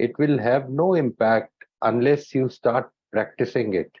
it will have no impact unless you start practicing it.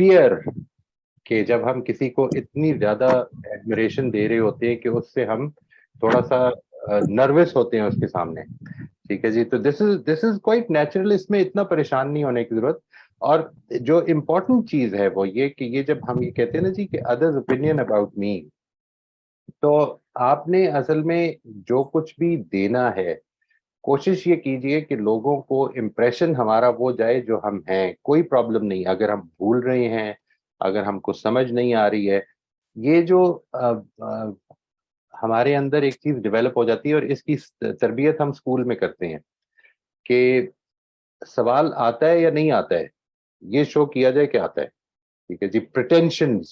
fear کہ جب ہم کسی کو اتنی زیادہ ایڈمریشن دے رہے ہوتے ہیں کہ اس سے ہم تھوڑا سا نروس ہوتے ہیں اس کے سامنے. ٹھیک ہے جی, تو دس از کوائٹ نیچرل, اس میں اتنا پریشان نہیں ہونے کی ضرورت. اور جو امپورٹنٹ چیز ہے وہ یہ کہ یہ جب ہم یہ کہتے ہیں نا جی کہ ادرز اوپینین اباؤٹ می, تو آپ نے اصل میں جو کچھ بھی دینا ہے کوشش یہ کیجئے کہ لوگوں کو امپریشن ہمارا وہ جائے جو ہم ہیں. کوئی پرابلم نہیں اگر ہم بھول رہے ہیں, اگر ہم کو سمجھ نہیں آ رہی ہے. یہ جو ہمارے اندر ایک چیز ڈیولپ ہو جاتی ہے اور اس کی تربیت ہم اسکول میں کرتے ہیں کہ سوال آتا ہے یا نہیں آتا ہے, یہ شو کیا جائے کہ آتا ہے. ٹھیک ہے جی, پریٹینشنز,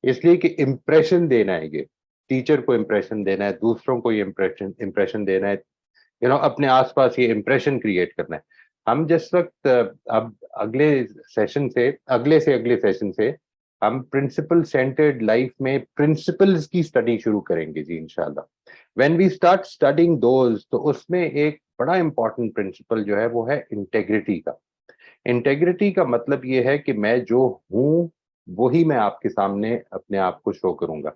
اس لیے کہ امپریشن دینا ہے, یہ ٹیچر کو امپریشن دینا ہے, دوسروں کو یہ امپریشن دینا ہے, اپنے آس پاس یہ امپریشن کریٹ کرنا ہے. ہم جس وقت اب اگلے سیشن سے ہم پرنسپل سینٹرڈ لائف میں پرنسپلز کی اسٹڈی شروع کریں گے جی انشاءاللہ. When we start studying those, تو اس میں ایک بڑا امپورٹنٹ پرنسپل جو ہے وہ ہے انٹیگریٹی کا. انٹیگریٹی کا مطلب یہ ہے کہ میں جو ہوں وہی میں آپ کے سامنے اپنے آپ کو شو کروں گا,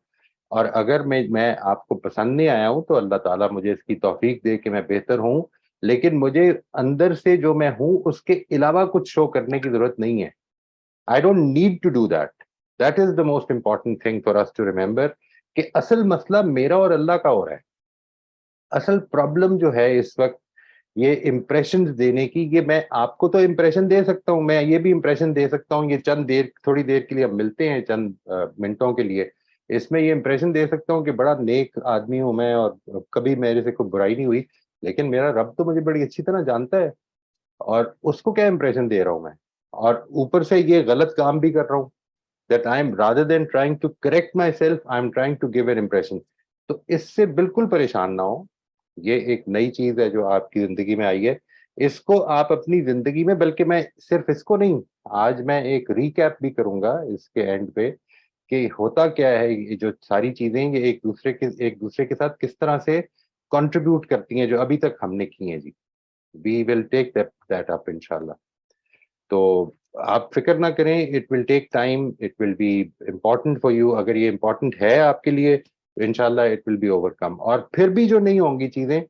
اور اگر میں آپ کو پسند نہیں آیا ہوں تو اللہ تعالیٰ مجھے اس کی توفیق دے کہ میں بہتر ہوں, لیکن مجھے اندر سے جو میں ہوں اس کے علاوہ کچھ شو کرنے کی ضرورت نہیں ہے. I don't need to do that. That is the most important thing for us to remember کہ اصل مسئلہ میرا اور اللہ کا ہو رہا ہے. اصل پرابلم جو ہے اس وقت یہ امپریشن دینے کی, یہ میں آپ کو تو امپریشن دے سکتا ہوں, میں یہ بھی امپریشن دے سکتا ہوں, یہ تھوڑی دیر کے لیے ہم ملتے ہیں چند منٹوں کے لیے, اس میں یہ امپریشن دے سکتا ہوں کہ بڑا نیک آدمی ہوں میں اور کبھی میرے سے کوئی برائی نہیں ہوئی, لیکن میرا رب تو مجھے بڑی اچھی طرح جانتا ہے اور اس کو کیا امپریشن دے رہا ہوں میں, اور اوپر سے یہ غلط کام بھی کر رہا ہوں. That I'm rather than trying to correct myself, I'm trying to give an impression. تو اس سے بالکل پریشان نہ ہو. یہ ایک نئی چیز ہے جو آپ کی زندگی میں آئی ہے, اس کو آپ اپنی زندگی میں, بلکہ میں صرف اس کو نہیں, آج میں ایک ریکیپ بھی کروں گا اس کے اینڈ پہ کہ ہوتا کیا ہے, یہ جو ساری چیزیں یہ ایک دوسرے کے ساتھ کس طرح سے کنٹریبیوٹ کرتی ہیں جو ابھی تک ہم نے کی ہیں جی. We will take that up انشاءاللہ. تو آپ فکر نہ کریں, it will take time, it will be important for you. اگر یہ امپورٹنٹ ہے آپ کے لیے تو انشاءاللہ it will be overcome. اور پھر بھی جو نہیں ہوں گی چیزیں,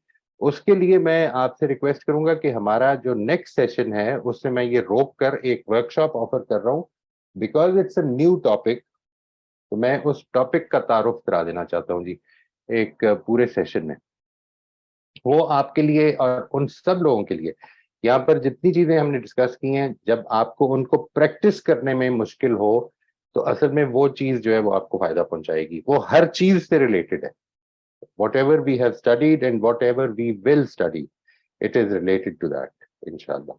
اس کے لیے میں آپ سے ریکویسٹ کروں گا کہ ہمارا جو نیکسٹ سیشن ہے اس سے میں یہ روک کر ایک ورک شاپ آفر کر رہا ہوں, because it's a new topic. تو میں اس ٹاپک کا تعارف کرا دینا چاہتا ہوں جی ایک پورے سیشن میں. وہ آپ کے لیے اور ان سب لوگوں کے لیے, یہاں پر جتنی چیزیں ہم نے ڈسکس کی ہیں, جب آپ کو ان کو پریکٹس کرنے میں مشکل ہو تو اصل میں وہ چیز جو ہے وہ آپ کو فائدہ پہنچائے گی. وہ ہر چیز سے ریلیٹڈ ہے. Whatever we have studied and whatever we will study, it is related to that, inshallah.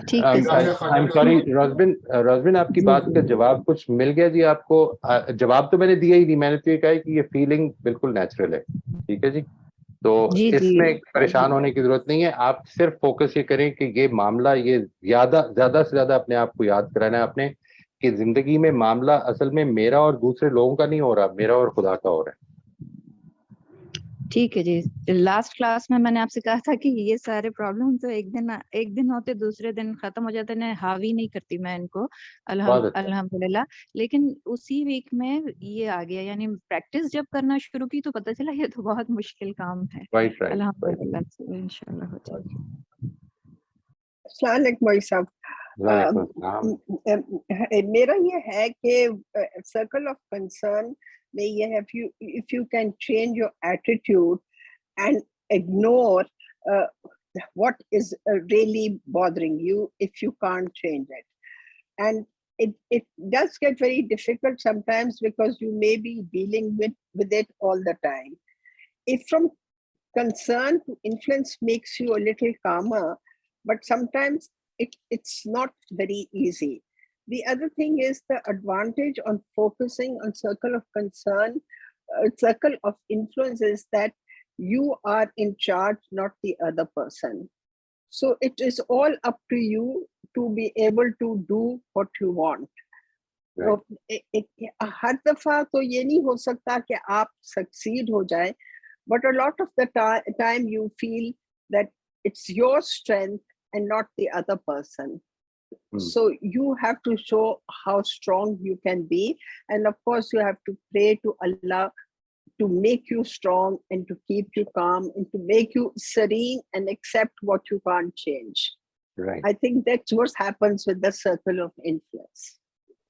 ٹھیک ہے I'm sorry, روزبن آپ کی بات کا جواب کچھ مل گیا جی آپ کو؟ جواب تو میں نے دیا ہی نہیں, میں نے تو یہ کہا ہے کہ یہ فیلنگ بالکل نیچرل ہے. ٹھیک ہے جی, تو اس میں پریشان ہونے کی ضرورت نہیں ہے. آپ صرف فوکس یہ کریں کہ یہ معاملہ, یہ زیادہ سے زیادہ اپنے آپ کو یاد کرانا ہے آپ نے کہ زندگی میں معاملہ اصل میں میرا اور دوسرے لوگوں کا نہیں ہو رہا, میرا اور خدا کا ہو رہا ہے. ٹھیک ہے جی. لاسٹ کلاس میں نے آپ سے کہا تھا کہ یہ سارے پرابلم تو ایک دن ہوتے دوسرے دن ختم ہو جاتے ہیں, حاوی نہیں کرتی میں ان کو الحمدللہ. لیکن اسی ویک میں یہ آ گیا, یعنی پریکٹس جب کرنا شروع کی تو پتہ چلا یہ تو بہت مشکل کام ہے. الحمدللہ انشاءاللہ ہو جائے گا. السلام علیکم بھائی صاحب. میرا یہ ہے کہ سرکل آف کنسرن میں یہ ہے, if you can change your attitude and ignore what is really bothering you if you can't change it. And it does get very difficult sometimes because you may be dealing with it all the time. If from concern to influence makes you a little calmer, but sometimes it's not very easy. The other thing is the advantage on focusing on circle of concern, circle of influence is that you are in charge, not the other person. So it is all up to you to be able to do what you want. ہر دفعہ تو یہ نہیں ہو سکتا کہ آپ succeed ہو جائیں, but a lot of the time you feel that it's your strength and not the other person. Hmm. So you have to show how strong you can be, and of course you have to pray to Allah to make you strong and to keep you calm and to make you serene and accept what you can't change. Right. I think that's what happens with the circle of influence.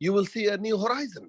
you will see a new horizon.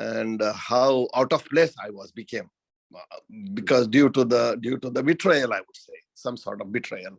and how out of place I became because due to the betrayal, I would say some sort of betrayal.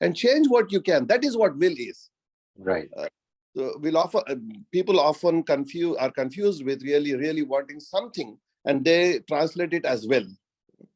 and change what you can. That is what will is. Right. People often are confused with really wanting something and they translate it as will.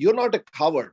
You're not a coward.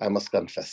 I must confess.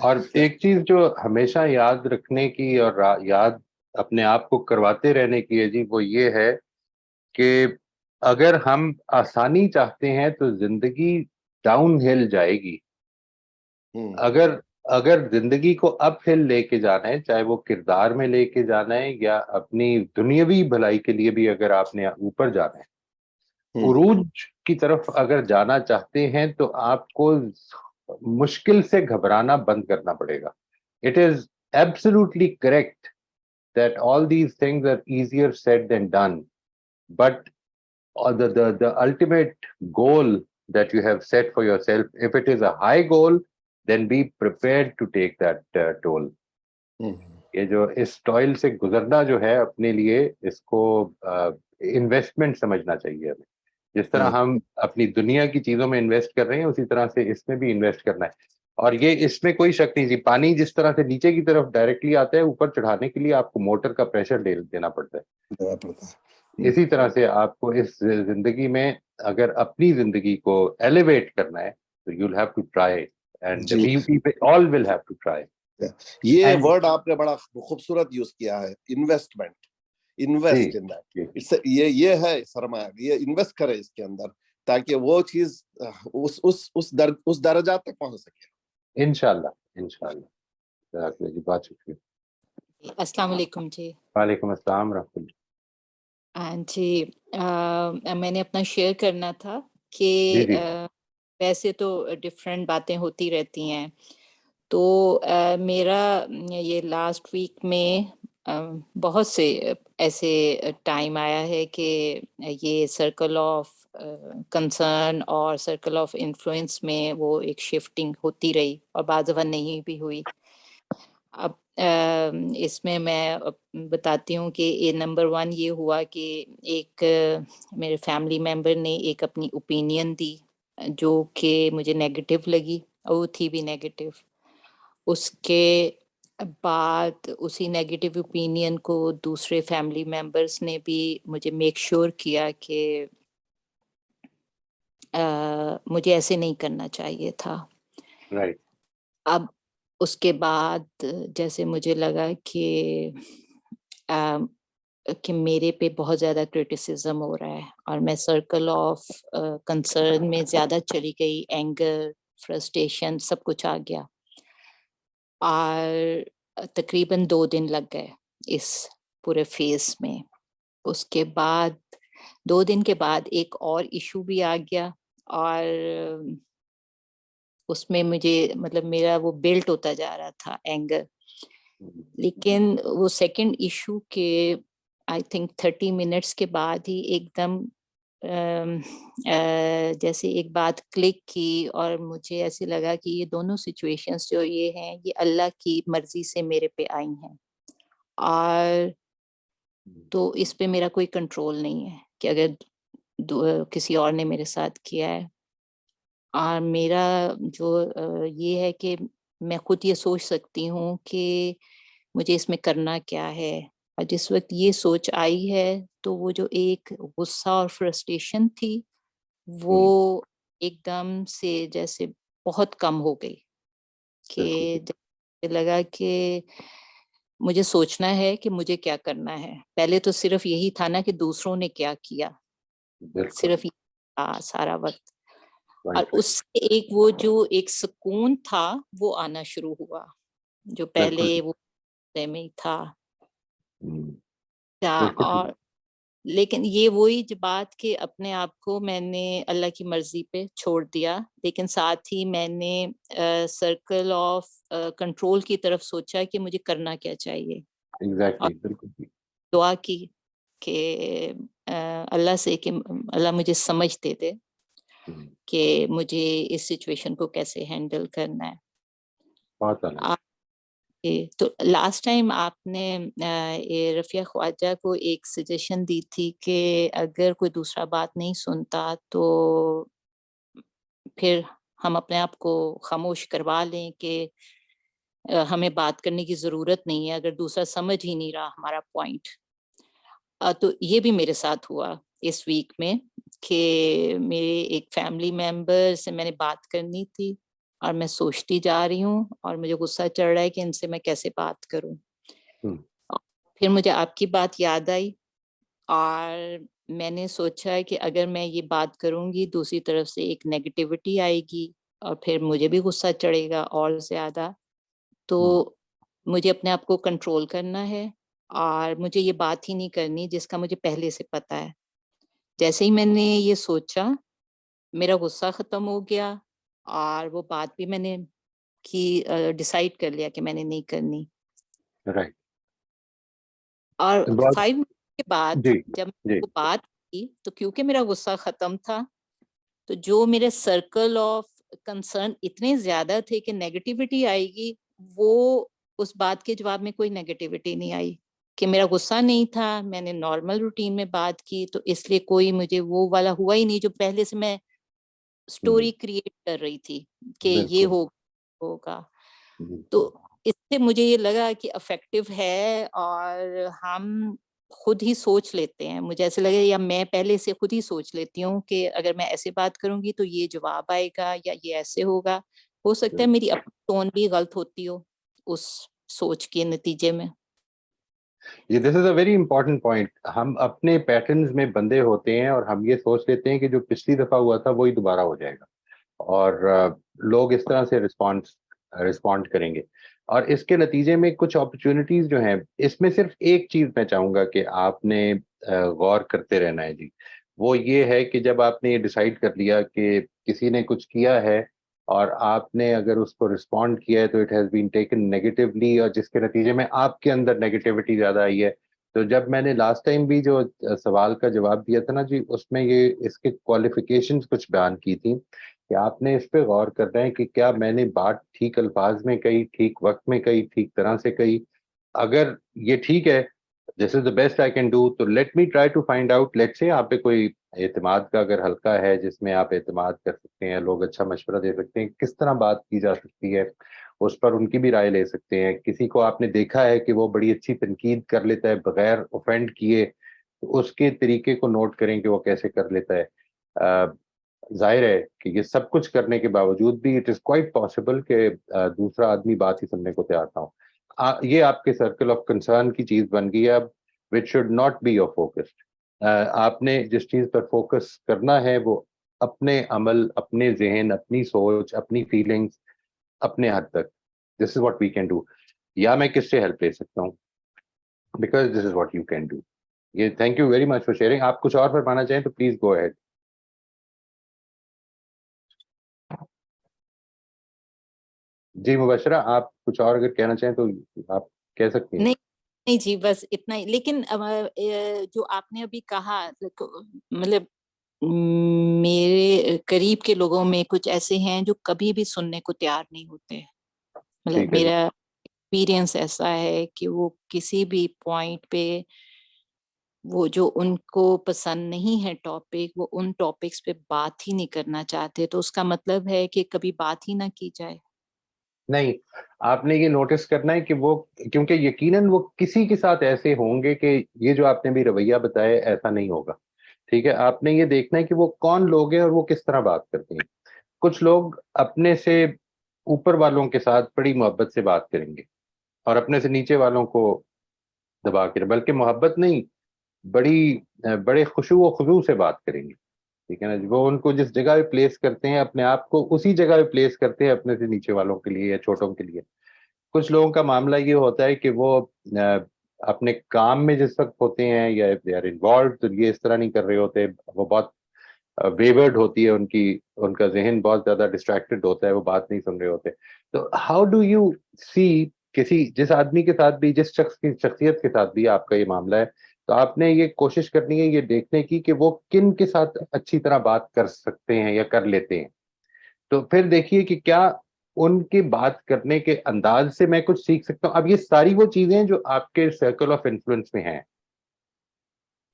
اور ایک چیز جو ہمیشہ یاد رکھنے کی اور یاد اپنے آپ کو کرواتے رہنے کی ہے جی، وہ یہ ہے کہ اگر ہم آسانی چاہتے ہیں تو زندگی ڈاؤن ہل جائے گی. اگر زندگی کو اپ ہل لے کے جانا ہے، چاہے وہ کردار میں لے کے جانا ہے یا اپنی دنیاوی بھلائی کے لیے بھی اگر آپ نے اوپر جانا ہے، عروج کی طرف اگر جانا چاہتے ہیں تو آپ کو مشکل سے گھبرانا بند کرنا پڑے گا. It is absolutely correct that all these things are easier said than done, but the ultimate goal that you have set for yourself, if it is a high goal, then be prepared to take that toll. یہ جو اس ٹوائل سے گزرنا جو ہے اپنے لیے، اس کو investment سمجھنا چاہیے ہمیں. جس طرح ہم اپنی دنیا کی چیزوں میں انویسٹ کر رہے ہیں، اسی طرح سے اس میں بھی انویسٹ کرنا ہے. اور یہ اس میں کوئی شک نہیں جی، پانی جس طرح سے نیچے کی طرف ڈائریکٹلی آتا ہے، اوپر چڑھانے کے لیے آپ کو موٹر کا پریشر دینا پڑتا ہے. اسی طرح سے آپ کو اس زندگی میں اگر اپنی زندگی کو ایلیویٹ کرنا ہے تو you have to try, and we all will have to try. یہ ورڈ آپ نے بڑا خوبصورت یوز کیا ہے، انویسٹمنٹ. انویسٹ ان دیٹ، یہ ہے سرمایہ، یہ انویسٹ کرے اس کے اندر تاکہ وہ چیز اس درجات تک پہنچ سکے. انشاءاللہ. جی بات شکریہ. السلام علیکم جی. وعلیکم السلام ورحمۃ اللہ. جی میں نے اپنا شیئر کرنا تھا کہ ویسے تو ڈفرینٹ باتیں ہوتی رہتی ہیں، تو میرا یہ لاسٹ ویک میں بہت سے ایسے ٹائم آیا ہے کہ یہ سرکل آف کنسرن اور سرکل آف انفلوئنس میں وہ ایک شفٹنگ ہوتی رہی اور بعض دفعہ نہیں بھی ہوئی. اب اس میں بتاتی ہوں کہ نمبر 1 یہ ہوا کہ ایک میرے فیملی ممبر نے ایک اپنی اوپینین دی جو کہ مجھے نیگیٹو لگی، اور وہ تھی بھی نیگیٹو. اس کے بعد اسی نیگیٹو اوپینین کو دوسرے فیملی ممبرس نے بھی مجھے میک شور کیا کہ مجھے ایسے نہیں کرنا چاہیے تھا. رائٹ. اب اس کے بعد جیسے مجھے لگا کہ میرے پہ بہت زیادہ کرٹیسزم ہو رہا ہے اور میں سرکل آف کنسرن میں زیادہ چلی گئی، اینگر، فرسٹریشن سب کچھ آ گیا. اور تقریباً 2 دن لگ گئے اس پورے فیز میں. اس کے بعد 2 دن کے بعد ایک اور ایشو بھی آ گیا، اور اس میں مجھے مطلب میرا وہ بلٹ ہوتا جا رہا تھا اینگر. لیکن وہ سیکنڈ ایشو کے آئی تھنک 30 منٹس کے بعد ہی ایک دم جیسے ایک بات کلک کی، اور مجھے ایسے لگا کہ یہ دونوں سچویشنز جو یہ ہیں یہ اللہ کی مرضی سے میرے پہ آئی ہیں، اور تو اس پہ میرا کوئی کنٹرول نہیں ہے کہ اگر کسی اور نے میرے ساتھ کیا ہے. اور میرا جو یہ ہے کہ میں خود یہ سوچ سکتی ہوں کہ مجھے اس میں کرنا کیا ہے. اور جس وقت یہ سوچ آئی ہے تو وہ جو ایک غصہ اور فرسٹریشن تھی وہ ایک دم سے جیسے بہت کم ہو گئی، کہ لگا کہ مجھے سوچنا ہے کہ مجھے کیا کرنا ہے. پہلے تو صرف یہی تھا نا کہ دوسروں نے کیا کیا، صرف یہ تھا سارا وقت. اور اس سے ایک وہ جو ایک سکون تھا وہ آنا شروع ہوا جو پہلے وہ میں ہی تھا. اور لیکن یہ وہی بات کہ اپنے آپ کو میں نے اللہ کی مرضی پہ چھوڑ دیا، لیکن ساتھ ہی میں نے سرکل آف کنٹرول کی طرف سوچا کہ مجھے کرنا کیا چاہیے. دعا کی کہ اللہ سے کہ اللہ مجھے سمجھ دے دے کہ مجھے اس سچویشن کو کیسے ہینڈل کرنا ہے. تو لاسٹ ٹائم آپ نے رفیہ خواجہ کو ایک سجیشن دی تھی کہ اگر کوئی دوسرا بات نہیں سنتا تو پھر ہم اپنے آپ کو خاموش کروا لیں کہ ہمیں بات کرنے کی ضرورت نہیں ہے اگر دوسرا سمجھ ہی نہیں رہا ہمارا پوائنٹ. تو یہ بھی میرے ساتھ ہوا اس ویک میں کہ میرے ایک فیملی ممبر سے میں نے بات کرنی تھی اور میں سوچتی جا رہی ہوں اور مجھے غصہ چڑھ رہا ہے کہ ان سے میں کیسے بات کروں. پھر مجھے آپ کی بات یاد آئی اور میں نے سوچا کہ اگر میں یہ بات کروں گی دوسری طرف سے ایک نیگیٹیوٹی آئے گی اور پھر مجھے بھی غصہ چڑھے گا اور زیادہ. تو مجھے اپنے آپ کو کنٹرول کرنا ہے اور مجھے یہ بات ہی نہیں کرنی جس کا مجھے پہلے سے پتہ ہے. جیسے ہی میں نے یہ سوچا میرا غصہ ختم ہو گیا اور وہ بات بھی میں نے ڈیسائیڈ کر لیا کہ میں نے نہیں کرنی. رائٹ. اور بہت 5 منٹ کے بعد جی جب جی وہ بات کی تو کیونکہ میرا غصہ ختم تھا تو جو میرے سرکل آف کنسرن اتنے زیادہ تھے کہ نیگیٹیوٹی آئے گی وہ اس بات کے جواب میں کوئی نیگیٹیوٹی نہیں آئی کہ میرا غصہ نہیں تھا. میں نے نارمل روٹین میں بات کی تو اس لیے کوئی مجھے وہ والا ہوا ہی نہیں جو پہلے سے میں سٹوری کریٹ کر رہی تھی کہ یہ بالکل. ہوگا. تو اس سے مجھے یہ لگا کہ افیکٹو ہے اور ہم خود ہی سوچ لیتے ہیں. مجھے ایسے لگا یا میں پہلے سے خود ہی سوچ لیتی ہوں کہ اگر میں ایسے بات کروں گی تو یہ جواب آئے گا یا یہ ایسے ہوگا. ہو سکتا ہے میری اپنی ٹون بھی غلط ہوتی ہو اس سوچ کے نتیجے میں. یہ this is a very important point. ہم اپنے پیٹرنز میں بندے ہوتے ہیں اور ہم یہ سوچ لیتے ہیں کہ جو پچھلی دفعہ ہوا تھا وہی دوبارہ ہو جائے گا اور لوگ اس طرح سے رسپونڈ کریں گے اور اس کے نتیجے میں کچھ اپرچونٹیز جو ہیں اس میں صرف ایک چیز میں چاہوں گا کہ آپ نے غور کرتے رہنا ہے جی. وہ یہ ہے کہ جب آپ نے یہ ڈیسائیڈ کر لیا کہ کسی نے کچھ کیا ہے اور آپ نے اگر اس کو رسپونڈ کیا ہے تو it has been taken negatively اور جس کے نتیجے میں آپ کے اندر نیگیٹیوٹی زیادہ آئی ہے. تو جب میں نے لاسٹ ٹائم بھی جو سوال کا جواب دیا تھا نا جی اس میں یہ اس کے کوالیفیکیشنز کچھ بیان کی تھی کہ آپ نے اس پہ غور کرنا ہے کہ کیا میں نے بات ٹھیک الفاظ میں کہی, ٹھیک وقت میں کہی, ٹھیک طرح سے کہی. اگر یہ ٹھیک ہے this is the best I can do تو let me try to find out. لیٹ سے آپ پہ کوئی اعتماد کا اگر حلقہ ہے جس میں آپ اعتماد کر سکتے ہیں, لوگ اچھا مشورہ دے سکتے ہیں کس طرح بات کی جا سکتی ہے, اس پر ان کی بھی رائے لے سکتے ہیں. کسی کو آپ نے دیکھا ہے کہ وہ بڑی اچھی تنقید کر لیتا ہے بغیر اوفینڈ کیے تو اس کے طریقے کو نوٹ کریں کہ وہ کیسے کر لیتا ہے. ظاہر ہے کہ یہ سب کچھ کرنے کے باوجود بھی اٹ از کوائٹ پاسبل کہ دوسرا آدمی بات ہی سننے کو تیار نہ ہو. یہ آپ کے سرکل آف کنسرن کی چیز بن گئی ہے اب which should not be your focus. آپ نے جس چیز پر فوکس کرنا ہے وہ اپنے عمل, اپنے ذہن, اپنی سوچ, اپنی فیلنگز اپنے حد تک. This is what we can do. یا میں کس سے ہیلپ لے سکتا ہوں because this is what you can do. یہ thank you very much for sharing. آپ کچھ اور فرمانا چاہیں تو پلیز گو اہیڈ. جی مبشرہ آپ کچھ اور اگر کہنا چاہیں تو آپ کہہ سکتی ہیں. نہیں جی بس اتنا ہی. لیکن جو آپ نے ابھی کہا مطلب میرے قریب کے لوگوں میں کچھ ایسے ہیں جو کبھی بھی سننے کو تیار نہیں ہوتے. مطلب میرا ایکسپیرینس ایسا ہے کہ وہ کسی بھی پوائنٹ پہ وہ جو ان کو پسند نہیں ہے ٹاپک وہ ان ٹاپکس پہ بات ہی نہیں کرنا چاہتے. تو اس کا مطلب ہے کہ کبھی بات ہی نہ کی جائے. نہیں, آپ نے یہ نوٹس کرنا ہے کہ وہ کیونکہ یقیناً وہ کسی کے ساتھ ایسے ہوں گے کہ یہ جو آپ نے بھی رویہ بتایا ایسا نہیں ہوگا. ٹھیک ہے, آپ نے یہ دیکھنا ہے کہ وہ کون لوگ ہیں اور وہ کس طرح بات کرتے ہیں. کچھ لوگ اپنے سے اوپر والوں کے ساتھ بڑی محبت سے بات کریں گے اور اپنے سے نیچے والوں کو دبا کے, بلکہ محبت نہیں بڑے خشوع و خضوع سے بات کریں گے. ٹھیک ہے نا جی, وہ ان کو جس جگہ پہ پلیس کرتے ہیں اپنے آپ کو اسی جگہ پہ پلیس کرتے ہیں اپنے سے نیچے والوں کے لیے یا چھوٹوں کے لیے. کچھ لوگوں کا معاملہ یہ ہوتا ہے کہ وہ اپنے کام میں جس وقت ہوتے ہیں یا دے آر انوالوڈ تو یہ اس طرح نہیں کر رہے ہوتے. وہ بہت ویورڈ ہوتی ہے ان کا ذہن بہت زیادہ ڈسٹریکٹڈ ہوتا ہے, وہ بات نہیں سن رہے ہوتے. تو ہاؤ ڈو یو سی جس آدمی کے ساتھ بھی جس شخص کی شخصیت کے ساتھ بھی آپ کا یہ معاملہ ہے تو آپ نے یہ کوشش کرنی ہے یہ دیکھنے کی کہ وہ کن کے ساتھ اچھی طرح بات کر سکتے ہیں یا کر لیتے ہیں. تو پھر دیکھیے کہ کیا ان کی بات کرنے کے انداز سے میں کچھ سیکھ سکتا ہوں. اب یہ ساری وہ چیزیں جو آپ کے سرکل آف انفلوئنس میں ہیں,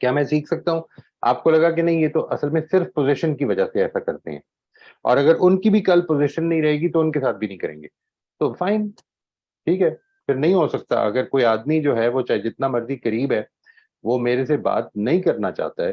کیا میں سیکھ سکتا ہوں؟ آپ کو لگا کہ نہیں یہ تو اصل میں صرف پوزیشن کی وجہ سے ایسا کرتے ہیں اور اگر ان کی بھی کل پوزیشن نہیں رہے گی تو ان کے ساتھ بھی نہیں کریں گے تو فائن, ٹھیک ہے, پھر نہیں ہو سکتا. اگر کوئی آدمی جو ہے وہ چاہے جتنا مرضی قریب ہے وہ میرے سے بات نہیں کرنا چاہتا ہے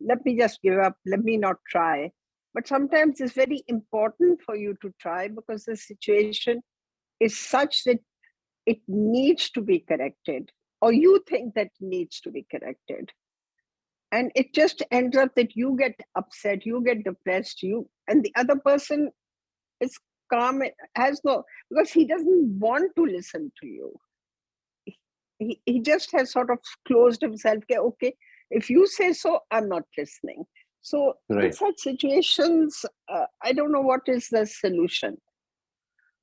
let me just give up, let me not try, but sometimes it's very important for you to try because the situation is such that it needs to be corrected, or you think that needs to be corrected, and it just ends up that you get upset, you get depressed, and the other person is calm, has no, because he doesn't want to listen to you. He just has sort of closed himself. Okay, if you say so, I'm not listening. So in Right. such situations, I don't know what is the solution.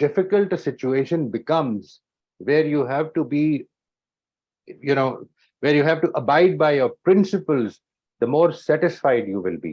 difficult a situation becomes where you have to be, where you have to abide by your principles, the more satisfied you will be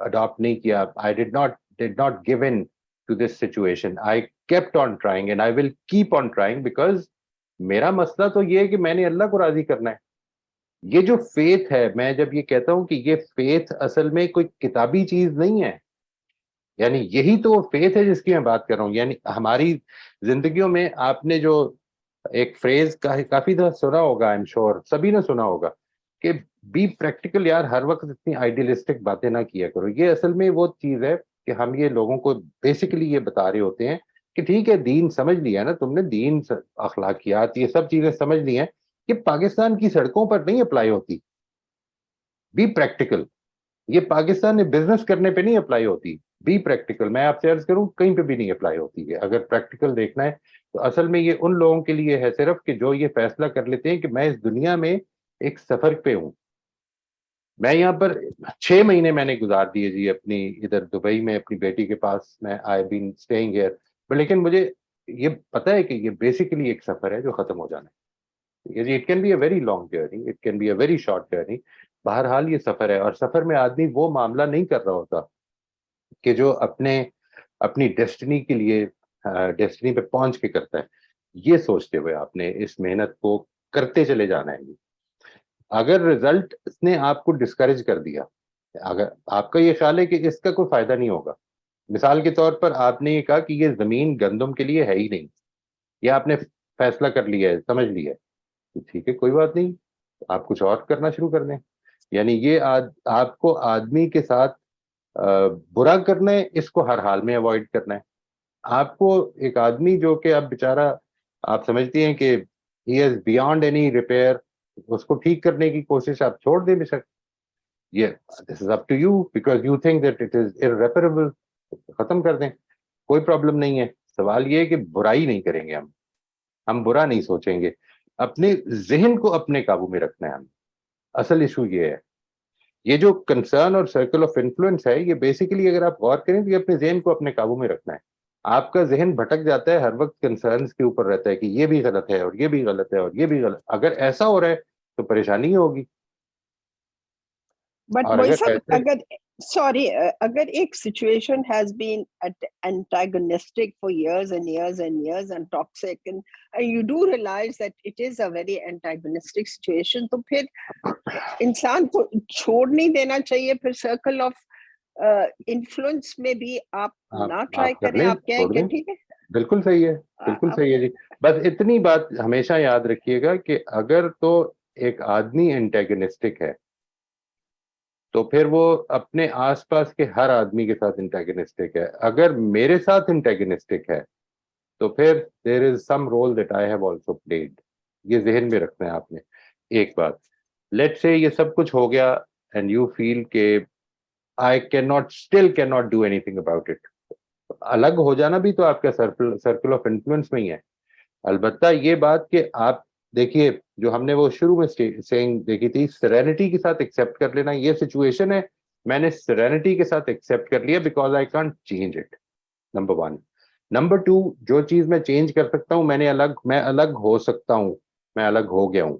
adopt نہیں کیا. I did not give in to this situation. I kept on trying and I will keep on trying because میرا مسئلہ تو یہ ہے کہ میں نے اللہ کو راضی کرنا ہے. یہ جو فیتھ ہے, میں جب یہ کہتا ہوں کہ یہ فیتھ اصل میں کوئی کتابی چیز نہیں ہے, یعنی یہی تو وہ فیتھ ہے جس کی میں بات کر رہا ہوں. یعنی ہماری زندگیوں میں آپ نے جو ایک فریز کافی دفعہ سنا ہوگا, آئی ایم شور سبھی نے سنا ہوگا, کہ بی پریکٹیکل یار, ہر وقت اتنی آئیڈیلسٹک باتیں نہ کیا کرو. یہ اصل میں وہ چیز ہے کہ ہم یہ لوگوں کو بیسیکلی یہ بتا رہے ہوتے ہیں کہ ٹھیک ہے دین سمجھ لیا نا تم نے, دین اخلاقیات یہ سب چیزیں سمجھ لی ہیں, کہ پاکستان کی سڑکوں پر نہیں اپلائی ہوتی. بی پریکٹیکل, یہ پاکستان میں بزنس کرنے پہ نہیں اپلائی ہوتی. بی پریکٹیکل, میں آپ سے عرض کروں کہیں پہ بھی نہیں اپلائی ہوتی ہے. اگر پریکٹیکل دیکھنا ہے تو اصل میں یہ ان لوگوں کے لیے ہے صرف کہ جو یہ فیصلہ کر لیتے ہیں کہ میں اس دنیا میں ایک سفر پہ ہوں. میں یہاں پر 6 مہینے میں نے گزار دیے جی اپنی ادھر دبئی میں اپنی بیٹی کے پاس. میں آئی بین اسٹیئنگ ہیئر, لیکن مجھے یہ پتا ہے کہ یہ بیسیکلی ایک سفر ہے جو ختم ہو جانا ہے. It can be a very long journey, it can be a very short journey. بہرحال یہ سفر ہے, اور سفر میں آدمی وہ معاملہ نہیں کر رہا ہوتا کہ جو اپنی ڈیسٹنی کے لیے, ڈیسٹنی پہ پہنچ کے کرتا ہے. یہ سوچتے ہوئے آپ نے اس محنت کو کرتے چلے جانا ہے. اگر رزلٹ نے آپ کو ڈسکریج کر دیا, اگر آپ کا یہ خیال ہے کہ اس کا کوئی فائدہ نہیں ہوگا, مثال کے طور پر آپ نے یہ کہا کہ یہ زمین گندم کے لیے ہے ہی نہیں, یا آپ نے فیصلہ کر لیا ہے, سمجھ لیا ہے, ٹھیک ہے کوئی بات نہیں, آپ کچھ اور کرنا شروع کر دیں. یعنی یہ آپ کو آدمی کے ساتھ برا کرنا ہے, اس کو ہر حال میں اوائڈ کرنا ہے. آپ کو ایک آدمی جو کہ اب بیچارہ آپ سمجھتی ہیں کہ ہی از بیانڈ اینی ریپیئر, اس کو ٹھیک کرنے کی کوشش آپ چھوڑ دیں بے شک. یہ this is up to you because you think that it is irreparable, ختم کر دیں, کوئی پرابلم نہیں ہے. سوال یہ ہے کہ برائی نہیں کریں گے, ہم برا نہیں سوچیں گے, اپنے ذہن کو اپنے قابو میں رکھنا ہے. ہم اصل ایشو یہ ہے. یہ جو کنسرن اور سرکل آف انفلوئنس ہے, یہ بیسیکلی اگر آپ غور کریں تو یہ اپنے ذہن کو اپنے قابو میں رکھنا ہے. آپ کا ذہن بھٹک جاتا ہے, ہر وقت کنسرنس کے اوپر رہتا ہے کہ یہ بھی غلط ہے اور یہ بھی غلط ہے اور یہ بھی غلط. اگر ایسا ہو رہا ہے تو پریشانی ہوگی. But اور بھائی اگر صاحب, ایسے اگر ایک situation has been antagonistic for years and years and years and toxic, and you do realize that it is a very antagonistic situation, تو پھر انسان کو چھوڑ نہیں دینا چاہیے. پھر circle of influence میں بھی آپ نہ ٹرائی آپ کر کریں, لیں, آپ کہیں چھوڑ کہ دیں, ٹھیک ہے. بالکل صحیح ہے, بالکل صحیح ہے جی. بس اتنی بات ہمیشہ یاد رکھیے گا کہ اگر تو ایک آدمی انٹیگنسٹک ہے تو پھر وہ اپنے آس پاس کے ہر آدمی کے ساتھ انٹیگنسٹک ہے. اگر میرے ساتھ انٹیگنسٹک ہے تو پھر there is some role that I have also played. یہ ذہن میں رکھنا ہے آپ نے. ایک بات, لیٹ سے یہ سب کچھ ہو گیا and you feel کہ I still cannot do anything about it. الگ ہو جانا بھی تو آپ کا سرکل آف انفلوئنس میں ہی ہے. البتہ یہ بات کہ آپ دیکھیے, جو ہم نے وہ شروع میں سینگ دیکھی تھی, سیرینٹی کے ساتھ ایکسیپٹ کر لینا. یہ سچویشن ہے, میں نے سیرینٹی کے ساتھ ایکسیپٹ کر لیا because I can't change it, number 1. Number 2, جو چیز میں چینج کر سکتا ہوں, میں الگ ہو سکتا ہوں, میں الگ ہو گیا ہوں.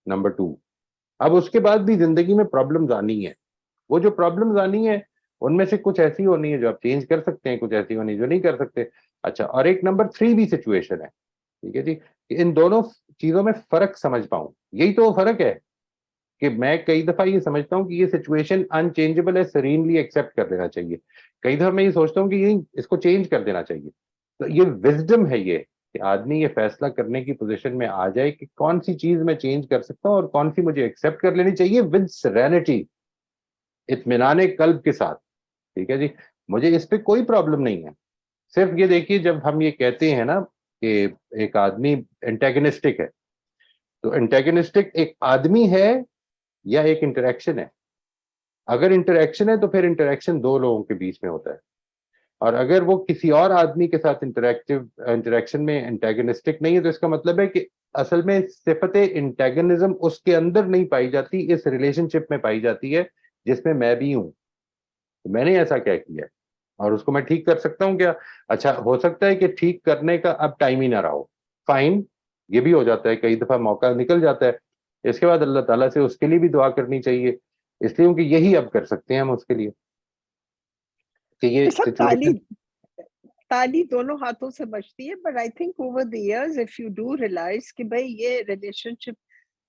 نمبر 2, اب اس کے بعد بھی زندگی میں پرابلمز آنی ہے. وہ جو پرابلمز آنی ہے ان میں سے کچھ ایسی ہونی ہے جو آپ چینج کر سکتے ہیں, کچھ ایسی ہونی جو نہیں کر سکتے. اچھا, اور ایک نمبر 3 بھی سچویشن ہے, ٹھیک ہے جی, کہ ان دونوں چیزوں میں فرق سمجھ پاؤں. یہی تو فرق ہے کہ میں کئی دفعہ یہ سمجھتا ہوں کہ یہ سچویشن انچینجبل ہے, سرینلی ایکسیپٹ کر لینا چاہیے. کئی دفعہ میں یہ سوچتا ہوں کہ یہ اس کو چینج کر دینا چاہیے. تو یہ وزڈم ہے, یہ کہ آدمی یہ فیصلہ کرنے کی پوزیشن میں آ جائے کہ کون سی چیز میں چینج کر سکتا ہوں اور کون سی مجھے ایکسیپٹ کر لینی چاہیے ود سیرینٹی, اطمینان قلب کے ساتھ. ٹھیک ہے جی, مجھے اس پہ کوئی پرابلم نہیں ہے. صرف یہ دیکھیے, جب ہم یہ کہتے ہیں نا کہ ایک آدمی انٹیگنسٹک ہے, تو انٹیگنسٹک ایک آدمی ہے یا ایک انٹریکشن ہے. اگر انٹریکشن ہے تو پھر انٹریکشن 2 لوگوں کے بیچ میں ہوتا ہے, اور اگر وہ کسی اور آدمی کے ساتھ انٹریکشن میں انٹیگنسٹک نہیں ہے تو اس کا مطلب ہے کہ اصل میں صفت انٹیگنزم اس کے اندر نہیں پائی جاتی, اس ریلیشن شپ میں پائی جاتی ہے جس میں میں بھی ہوں. میں نے ایسا کیا کیا اور اس کو میں ٹھیک کر سکتا ہوں کیا؟ اچھا, ہو سکتا ہے کہ ٹھیک کرنے کا اب ٹائم ہی نہ رہا ہو, فائن, یہ بھی ہو جاتا ہے, کئی دفعہ موقع نکل جاتا ہے. اس کے بعد اللہ تعالیٰ سے اس کے لیے بھی دعا کرنی چاہیے, اس لیے کہ یہی اب کر سکتے ہیں ہم اس کے لیے. کہ یہ سب تالی situation تالی دونوں ہاتھوں سے بچتی ہے, but I think over the years if you do realise کہ بھائی یہ ریلیشن شپ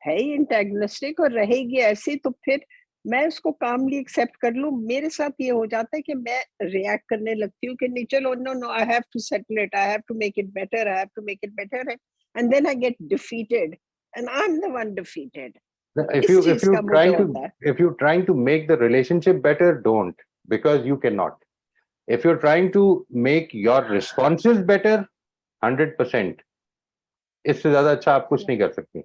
ہے ہی انٹیگنسٹک اور رہے گی ایسی, تو پھر میں اس کو کاملی ایکسیپٹ کر لوں. میرے ساتھ یہ ہو جاتا ہے کہ میں ریئیکٹ کرنے لگتی ہوں کہ نہیں چلو no I have to settle it, I have to make it better, I have to make it better, and then I get defeated and I am the one defeated. if اس you چیز کا مجھے ہوتا ہے. if you're trying to make the relationship better, don't, because you cannot. If you're trying to make your responses better, 100%, اس سے زیادہ اچھا آپ کچھ نہیں کر سکتی.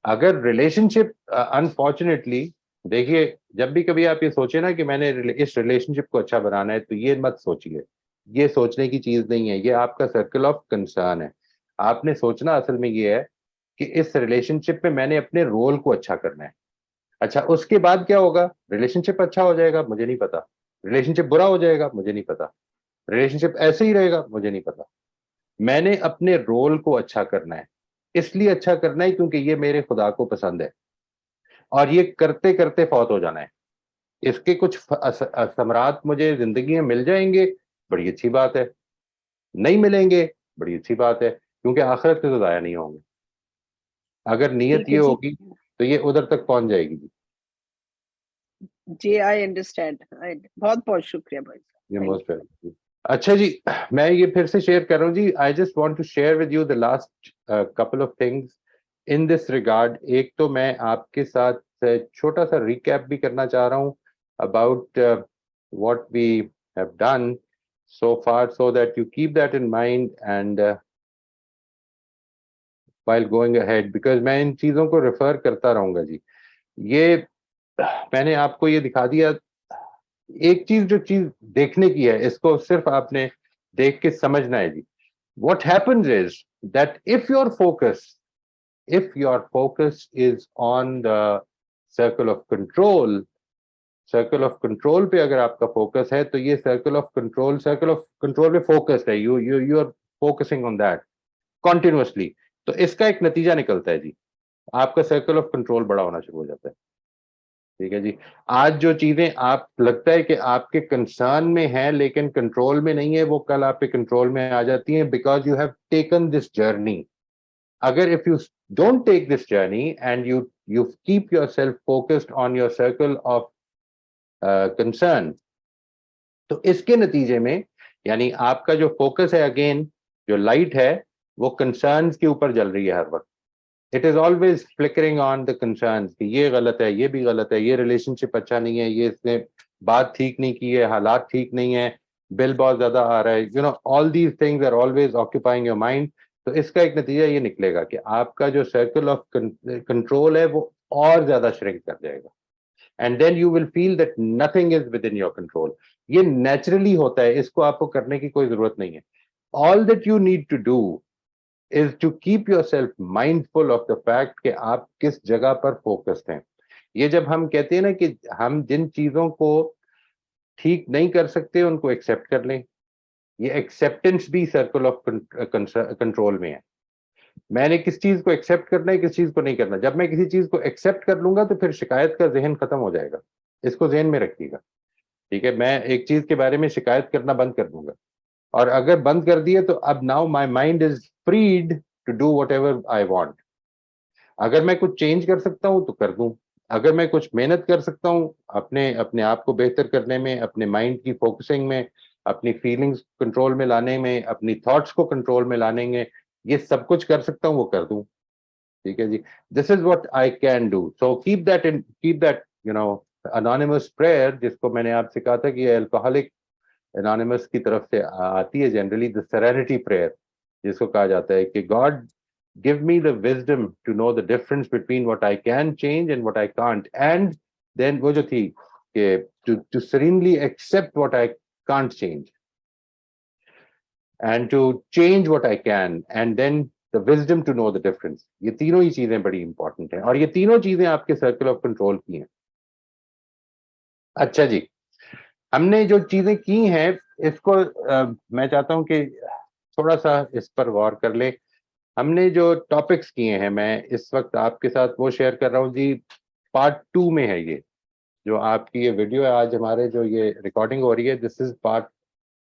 اگر ریلیشن شپ انفارچونیٹلی, دیکھیے جب بھی کبھی آپ یہ سوچیں نا کہ میں نے اس ریلیشن شپ کو اچھا بنانا ہے, تو یہ مت سوچیے, یہ سوچنے کی چیز نہیں ہے, یہ آپ کا سرکل آف کنسرن ہے. آپ نے سوچنا اصل میں یہ ہے کہ اس ریلیشن شپ میں میں نے اپنے رول کو اچھا کرنا ہے. اچھا اس کے بعد کیا ہوگا, ریلیشن شپ اچھا ہو جائے گا مجھے نہیں پتا, ریلیشن شپ برا ہو جائے گا مجھے نہیں پتا, ریلیشن شپ ایسے ہی رہے گا مجھے نہیں پتا. میں نے اپنے رول کو اچھا کرنا ہے, اس لیے اچھا کرنا ہے کیونکہ یہ میرے خدا کو پسند ہے, اور یہ کرتے کرتے فوت ہو جانا ہے. اس کے کچھ ثمرات مجھے زندگی میں مل جائیں گے, بڑی اچھی بات ہے, نہیں ملیں گے بڑی اچھی بات ہے, کیونکہ آخرت سے تو ضائع نہیں ہوں گے. اگر نیت یہ ہوگی تو یہ ادھر تک پہنچ جائے گی. جی آئی انڈرسٹینڈ, بہت بہت شکریہ بھائی صاحب. اچھا جی, میں یہ پھر سے شیئر کر رہا ہوں جی. I just want to share with you the last couple of things in this regard. ایک تو میں آپ کے ساتھ چھوٹا سا ریکیپ بھی کرنا چاہ رہا ہوں about what we have done so far, so that you keep that in mind and while going ahead, because میں ان چیزوں کو ریفر کرتا رہوں گا جی. یہ میں نے آپ کو یہ دکھا دیا. ایک چیز جو چیز دیکھنے کی ہے, اس کو صرف آپ نے دیکھ کے سمجھنا ہے جی. What happens is that if your focus is on the circle of control پہ اگر آپ کا فوکس ہے, تو یہ circle of control پہ فوکس ہے, you are focusing on that continuously, تو اس کا ایک نتیجہ نکلتا ہے جی, آپ کا سرکل آف کنٹرول بڑا ہونا شروع ہو جاتا ہے. ٹھیک ہے جی. آج جو چیزیں آپ لگتا ہے کہ آپ کے کنسرن میں ہیں لیکن کنٹرول میں نہیں ہے, وہ کل آپ کے کنٹرول میں آ جاتی ہیں, because you have taken this journey. اگر if you don't take this journey and you keep yourself focused on your circle of concern, تو اس کے نتیجے میں یعنی آپ کا جو فوکس ہے, اگین جو لائٹ ہے وہ کنسرنز کے اوپر جل رہی ہے ہر وقت. It is always flickering on the concerns کہ یہ غلط ہے, یہ بھی غلط ہے, یہ ریلیشن شپ اچھا نہیں ہے, یہ اس نے بات ٹھیک نہیں کی ہے, حالات ٹھیک نہیں ہے, بل بہت زیادہ آ رہا ہے, all these things are always occupying your mind. تو اس کا ایک نتیجہ یہ نکلے گا کہ آپ کا جو سرکل آف کنٹرول ہے وہ اور زیادہ شرنک کر جائے گا, and then you will feel that nothing is within your control. یہ نیچرلی ہوتا ہے, اس کو آپ کو کرنے کی کوئی ضرورت نہیں ہے. All that you need to do is to keep yourself mindful of the fact کہ آپ کس جگہ پر فوکسڈ ہیں. یہ جب ہم کہتے ہیں نا کہ ہم جن چیزوں کو ٹھیک نہیں کر سکتے ان کو ایکسیپٹ کر لیں, یہ ایکسیپٹنس بھی سرکل آف کنٹرول میں ہے. میں نے کس چیز کو ایکسیپٹ کرنا ہے, کس چیز کو نہیں کرنا. جب میں کسی چیز کو ایکسیپٹ کر لوں گا تو پھر شکایت کا ذہن ختم ہو جائے گا, اس کو ذہن میں رکھیے گا. ٹھیک ہے, میں ایک چیز کے بارے میں شکایت کرنا بند کر دوں گا, اور اگر بند کر دیے تو اب now my mind is freed to do whatever I want. اگر میں کچھ چینج کر سکتا ہوں تو کر دوں, اگر میں کچھ محنت کر سکتا ہوں اپنے آپ کو بہتر کرنے میں, اپنے مائنڈ کی فوکسنگ میں, اپنی فیلنگز کنٹرول میں لانے میں, اپنی تھاٹس کو کنٹرول میں لانے میں, یہ سب کچھ کر سکتا ہوں, وہ کر دوں. ٹھیک ہے جی, this is what I can do. So keep that anonymous prayer, جس کو میں نے آپ سے کہا تھا کہ یہ الکوہلک انانیمس کی طرف سے آتی ہے جنرلی, the serenity prayer جس کو کہا جاتا ہے کہ God give me the wisdom to know the difference between what I can change and what I can't, and then وہ جو تھی کہ to serenely accept what I can't change and to change what I can, and then the wisdom to know the difference. یہ تینوں ہی چیزیں بڑی important ہیں, اور یہ تینوں چیزیں آپ کے سرکل آف کنٹرول کی ہیں. اچھا جی, ہم نے جو چیزیں کی ہیں اس کو میں چاہتا ہوں کہ تھوڑا سا اس پر غور کر لیں. ہم نے جو ٹاپکس کیے ہیں, میں اس وقت آپ کے ساتھ وہ شیئر کر رہا ہوں جی. پارٹ 2 میں ہے یہ جو آپ کی یہ ویڈیو ہے, آج ہمارے جو یہ ریکارڈنگ ہو رہی ہے, this is part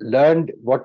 learned what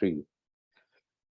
3.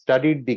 studied the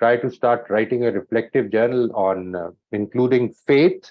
try to start writing a reflective journal on including faith,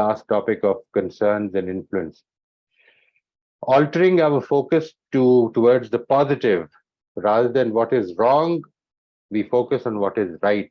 last topic of concerns and influence. Altering our focus towards the positive rather than what is wrong, we focus on what is right.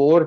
4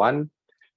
1.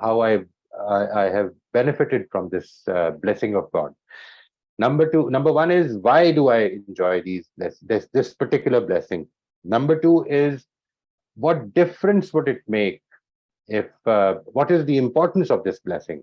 how I have benefited from this blessing of God. Number 1 is, why do I enjoy this particular blessing? Number 2 is, what difference would it make if what is the importance of this blessing?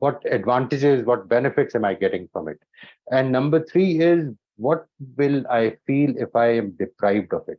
what advantages, what benefits am I getting from it? And number 3 is, what will I feel if I am deprived of it?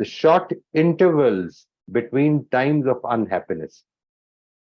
the short intervals between times of unhappiness.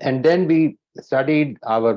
And then we studied our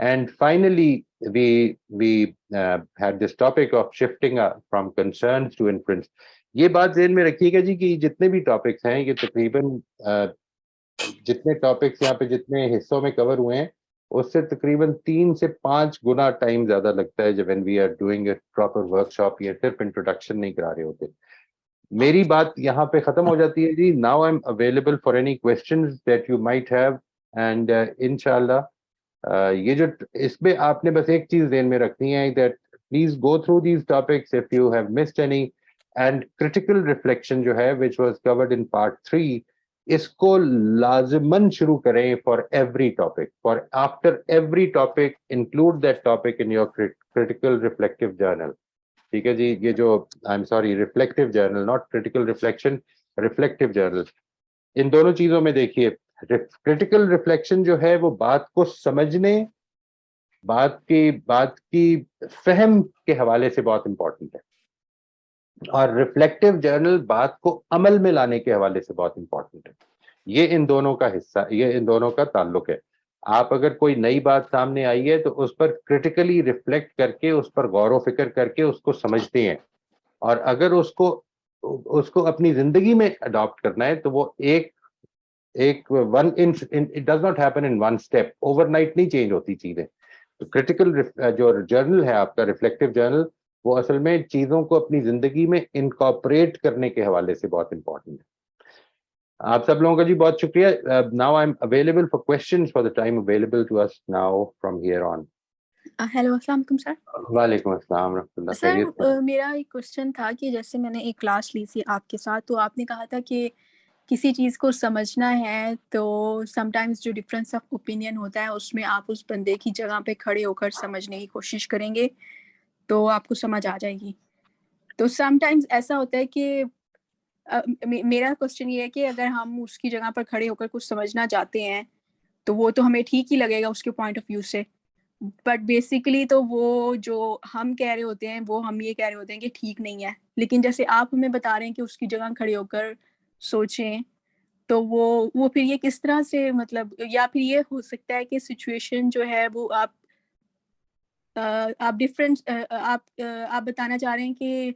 And finally, we had this topic of shifting from concerns to inference. یہ بات ذہن میں رکھیے گا جی کہ جتنے بھی topics ہیں یہ تقریباً جتنے ٹاپکس یہاں پہ جتنے حصوں میں کور ہوئے ہیں اس سے تقریباً 3 سے 5 گنا ٹائم زیادہ لگتا ہے جب when we are doing a proper workshop. یہ صرف انٹروڈکشن نہیں کرا رہے ہوتے. میری بات یہاں پہ ختم ہو جاتی ہے جی. Now I'm available for any questions that you might have, and انشاءاللہ یہ جو اس میں آپ نے بس ایک چیز ذہن میں رکھنی ہے that please go through these topics if you have missed any. And critical reflection جو ہے which was covered in part 3, اس کو لازماً شروع کریں for every topic. For after every topic, include that topic in your critical reflective journal. ٹھیک ہے جی. یہ جو I'm sorry, reflective journal, not critical reflection, reflective journal. ان دونوں چیزوں میں دیکھیے critical reflection جو ہے وہ بات کو سمجھنے بات کی فہم کے حوالے سے بہت امپورٹنٹ ہے, اور ریفلیکٹیو جرنل بات کو عمل میں لانے کے حوالے سے بہت امپورٹنٹ ہے. یہ ان دونوں کا حصہ, یہ ان دونوں کا تعلق ہے. آپ اگر کوئی نئی بات سامنے آئی ہے تو اس پر کرٹیکلی ریفلیکٹ کر کے اس پر غور و فکر کر کے اس کو سمجھتے ہیں, اور اگر اس کو اپنی زندگی میں اڈاپٹ کرنا ہے تو وہ ایک it does not happen in one step. Over night نہیں چینج ہوتی چیزیں. تو کرٹیکل جو جرنل ہے آپ کا ریفلیکٹیو جرنل, وہ اصل میں چیزوں کو اپنی زندگی میں انکارپوریٹ کرنے کے حوالے سے بہت امپورٹنٹ ہے. آپ سب لوگوں کا جی بہت شکریہ. Now I am available for questions for the time available to us now from here on. Hello السلام علیکم سر. وعلیکم السلام ورحمۃ اللہ. سر میرا ایک کوشچن تھا کہ جیسے میں نے ایک کلاس لی تھی آپ کے ساتھ, تو آپ نے کہا تھا کہ کسی چیز کو سمجھنا ہے تو سم ٹائمز جو ڈفرینس آف اوپینین ہوتا ہے اس میں آپ اس بندے کی جگہ پہ کھڑے ہو کر سمجھنے کی کوشش کریں گے تو آپ کو سمجھ آ جائے گی. تو سم ٹائمز ایسا ہوتا ہے کہ میرا کوشچن یہ ہے کہ اگر ہم اس کی جگہ پر کھڑے ہو کر کچھ سمجھنا چاہتے ہیں تو وہ تو ہمیں ٹھیک ہی لگے گا اس کے پوائنٹ آف ویو سے, بٹ بیسیکلی تو وہ جو ہم کہہ رہے ہوتے ہیں وہ ہم یہ کہہ رہے ہوتے ہیں کہ ٹھیک نہیں ہے. لیکن جیسے آپ ہمیں بتا رہے ہیں کہ اس کی جگہ کھڑے ہو کر سوچیں, تو وہ پھر یہ کس طرح سے, مطلب یا پھر یہ ہو سکتا ہے کہ سچویشن جو ہے وہ آپ ڈفرینٹ آپ بتانا چاہ رہے ہیں کہ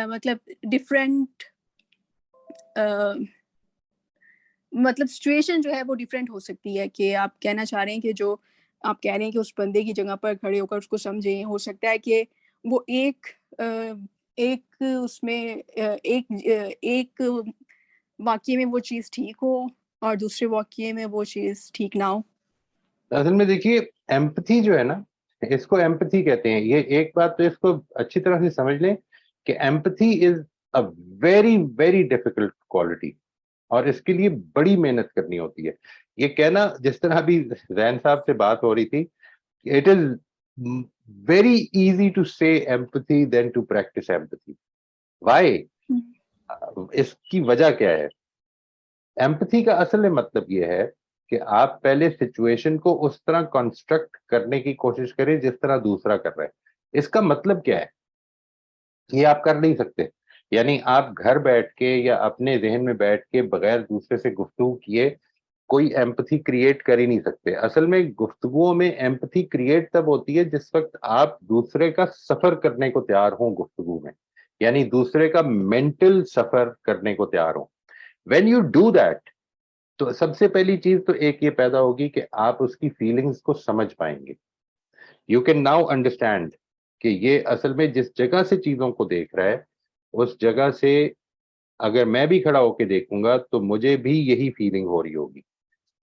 مطلب ڈفرینٹ مطلب سچویشن جو ہے وہ ڈفرینٹ ہو سکتی ہے, کہ آپ کہنا چاہ رہے ہیں کہ جو آپ کہہ رہے ہیں کہ اس بندے کی جگہ پر کھڑے ہو کر اس کو سمجھیں, ہو سکتا ہے کہ وہ ایک اس میں ایک واقعے میں وہ چیز ٹھیک ہو اور دوسرے واقعے میں وہ چیز ٹھیک نہ ہو. اصل میں دیکھیے ایمپتھی جو ہے نا, اس کو ایمپتھی کہتے ہیں. یہ ایک بات تو اس کو اچھی طرح سے سمجھ لیں کہ empathy is a very very difficult quality, اور اس کے لیے بڑی محنت کرنی ہوتی ہے. یہ کہنا, جس طرح ابھی زین صاحب سے بات ہو رہی تھی, it is very easy to say empathy than to practise empathy. Why? اس کی وجہ کیا ہے؟ ایمپتھی کا اصل مطلب یہ ہے کہ آپ پہلے سچویشن کو اس طرح کنسٹرکٹ کرنے کی کوشش کریں جس طرح دوسرا کر رہا ہے. اس کا مطلب کیا ہے؟ یہ آپ کر نہیں سکتے. یعنی آپ گھر بیٹھ کے یا اپنے ذہن میں بیٹھ کے بغیر دوسرے سے گفتگو کیے کوئی ایمپتھی کریٹ کر ہی نہیں سکتے. اصل میں گفتگوؤں میں ایمپتھی کریٹ تب ہوتی ہے جس وقت آپ دوسرے کا سفر کرنے کو تیار ہوں گفتگو میں, یعنی دوسرے کا مینٹل سفر کرنے کو تیار ہوں. وین یو ڈو دیٹ, تو سب سے پہلی چیز تو ایک یہ پیدا ہوگی کہ آپ اس کی فیلنگز کو سمجھ پائیں گے. یو کین ناؤ انڈرسٹینڈ کہ یہ اصل میں جس جگہ سے چیزوں کو دیکھ رہا ہے اس جگہ سے اگر میں بھی کھڑا ہو کے دیکھوں گا تو مجھے بھی یہی فیلنگ ہو رہی ہوگی.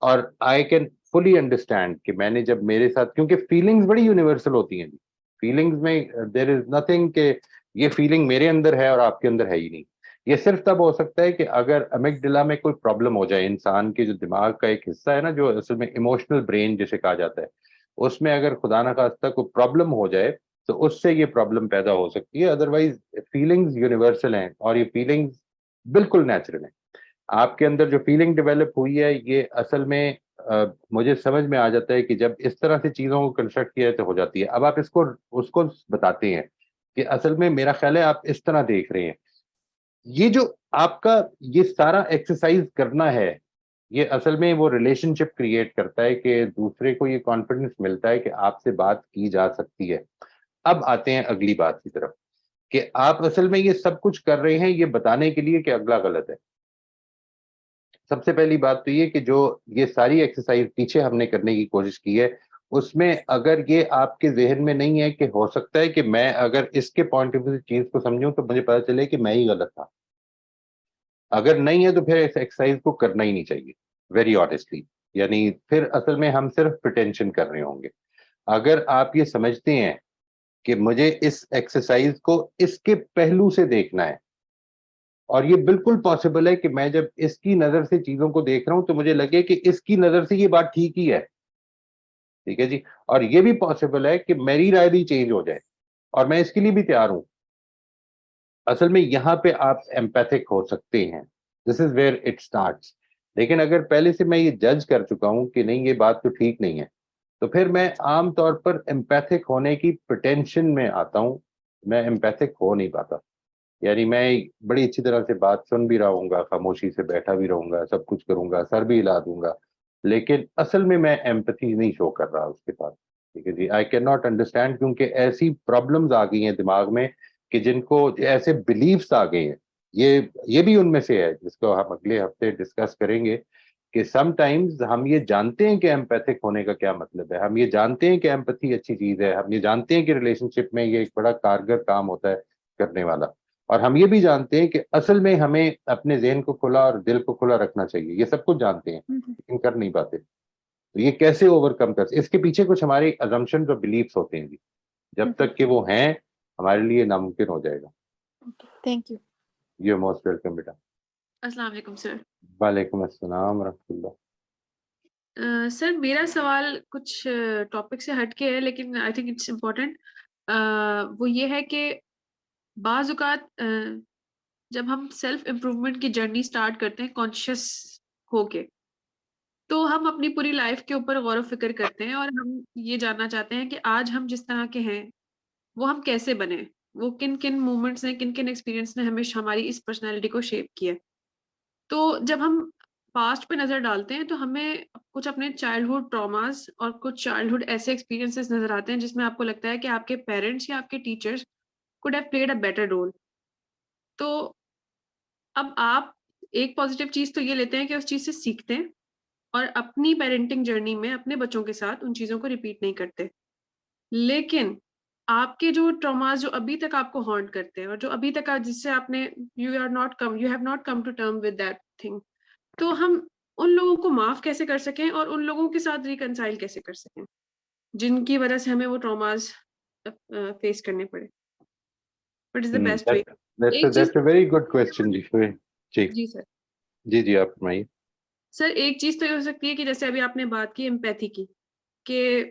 اور آئی کین فلی انڈرسٹینڈ کہ میں نے جب میرے ساتھ, کیونکہ فیلنگز بڑی یونیورسل ہوتی ہیں جی. فیلنگز میں دیر از نتھنگ کہ یہ فیلنگ میرے اندر ہے اور آپ کے اندر ہے ہی نہیں. یہ صرف تب ہو سکتا ہے کہ اگر امیگڈلا میں کوئی پرابلم ہو جائے. انسان کے جو دماغ کا ایک حصہ ہے نا, جو اصل میں ایموشنل برین جسے کہا جاتا ہے, اس میں اگر خدا نخواستہ کوئی پرابلم ہو جائے تو اس سے یہ پرابلم پیدا ہو سکتی ہے. ادروائز فیلنگز یونیورسل ہیں اور یہ فیلنگز بالکل نیچرل ہیں. آپ کے اندر جو فیلنگ ڈیولپ ہوئی ہے یہ اصل میں مجھے سمجھ میں آ جاتا ہے کہ جب اس طرح سے چیزوں کو کنسٹرکٹ کیا تو ہو جاتی ہے. اب آپ اس کو بتاتے ہیں کہ اصل میں میرا خیال ہے آپ اس طرح دیکھ رہے ہیں. یہ جو آپ کا یہ سارا ایکسرسائز کرنا ہے, یہ اصل میں وہ ریلیشن شپ کریٹ کرتا ہے کہ دوسرے کو یہ کانفیڈنس ملتا ہے کہ آپ سے بات کی جا سکتی ہے. اب آتے ہیں اگلی بات کی طرف کہ آپ اصل میں یہ سب کچھ کر رہے ہیں یہ بتانے کے لیے کہ اگلا غلط ہے. سب سے پہلی بات تو یہ کہ جو یہ ساری ایکسرسائز پیچھے ہم نے کرنے کی کوشش کی ہے اس میں اگر یہ آپ کے ذہن میں نہیں ہے کہ ہو سکتا ہے کہ میں اگر اس کے پوائنٹ آف ویو سے چیز کو سمجھوں تو مجھے پتا چلے کہ میں ہی غلط تھا. اگر نہیں ہے تو پھر اس ایکسرسائز کو کرنا ہی نہیں چاہیے ویری آنیسٹلی. یعنی پھر اصل میں ہم صرف پریٹینشن کر رہے ہوں گے. اگر آپ یہ سمجھتے ہیں کہ مجھے اس ایکسرسائز کو اس کے پہلو سے دیکھنا ہے اور یہ بالکل پاسبل ہے کہ میں جب اس کی نظر سے چیزوں کو دیکھ رہا ہوں تو مجھے لگے کہ اس کی نظر سے یہ بات ٹھیک ہی ہے, ٹھیک ہے جی, اور یہ بھی پاسبل ہے کہ میری رائے بھی چینج ہو جائے اور میں اس کے لیے بھی تیار ہوں. اصل میں یہاں پہ آپ ایمپیتھک ہو سکتے ہیں, دس از ویئر اٹ اسٹارٹس. لیکن اگر پہلے سے میں یہ جج کر چکا ہوں کہ نہیں یہ بات تو ٹھیک نہیں ہے تو پھر میں عام طور پر ایمپیتھک ہونے کی پریٹینشن میں آتا ہوں, میں ایمپیتھک ہو نہیں پاتا. یعنی میں بڑی اچھی طرح سے بات سن بھی رہا ہوں گا, خاموشی سے بیٹھا بھی رہوں گا, سب کچھ کروں گا, سر بھی ہلا دوں گا, لیکن اصل میں ایمپتھی نہیں شو کر رہا اس کے پاس. ٹھیک ہے جی, آئی کین ناٹ انڈرسٹینڈ کیونکہ ایسی پرابلمز آ گئی ہیں دماغ میں کہ جن کو ایسے بلیفس آ گئے ہیں. یہ بھی ان میں سے ہے جس کو ہم اگلے ہفتے ڈسکس کریں گے کہ سم ٹائمز ہم یہ جانتے ہیں کہ ایمپیتھک ہونے کا کیا مطلب ہے, ہم یہ جانتے ہیں کہ ایمپتھی اچھی چیز ہے, ہم یہ جانتے ہیں کہ ریلیشن شپ میں یہ ایک بڑا کارگر کام ہوتا ہے کرنے والا, اور ہم یہ بھی جانتے ہیں کہ اصل میں ہمیں اپنے ذہن کو کھلا اور دل کو کھلا رکھنا چاہیے. یہ سب کچھ جانتے ہیں لیکن کر نہیں پاتے. تو یہ کیسے اوور کم کر, اس کے پیچھے کچھ ہمارے ازمپشنز اور بلیفس ہوتے ہیں جی, جب تک کہ وہ ہیں ہمارے لیے ناممکن ہو جائے گا. Thank you. You most welcome بیٹا. السلام علیکم سر. وعلیکم السلام ورحمۃ اللہ. سر میرا سوال کچھ ٹاپک سے ہٹ کے ہے لیکن آئی تھنک اٹس امپورٹنٹ. وہ یہ ہے کہ بعض اوقات جب ہم سیلف امپروومنٹ کی جرنی سٹارٹ کرتے ہیں کانشیس ہو کے, تو ہم اپنی پوری لائف کے اوپر غور و فکر کرتے ہیں اور ہم یہ جاننا چاہتے ہیں کہ آج ہم جس طرح کے ہیں وہ ہم کیسے بنے, وہ کن کن مومنٹس نے, کن کن ایکسپیرینس نے ہمیں ہماری اس پرسنالٹی کو شیپ کیا. تو جب ہم پاسٹ پہ نظر ڈالتے ہیں تو ہمیں کچھ اپنے چائلڈہڈ ٹراماز اور کچھ چائلڈہڈ ایسے ایکسپیرینسز نظر آتے ہیں جس میں آپ کو لگتا ہے کہ آپ کے پیرنٹس یا آپ کے teachers could have played a better role. تو اب آپ ایک پازیٹیو چیز تو یہ لیتے ہیں کہ اس چیز سے سیکھتے ہیں اور اپنی پیرنٹنگ جرنی میں اپنے بچوں کے ساتھ ان چیزوں کو ریپیٹ نہیں کرتے. لیکن آپ کے جو ٹراماز جو ابھی تک آپ کو ہانٹ کرتے ہیں اور جو ابھی تک جس سے آپ نے you have not come to term with that thing, تو ہم ان لوگوں کو معاف کیسے کر سکیں اور ان لوگوں کے ساتھ ریکنسائل کیسے کر سکیں جن کی وجہ سے ہمیں وہ ٹراماز فیس کرنے پڑے. What is the best way? That's a very good question جی. جی سر. جی آپ فرمائیے. سر ایک چیز تو یہ ہو سکتی ہے کہ جیسے ابھی آپ نے بات کی ایمپیتھی کی, کہ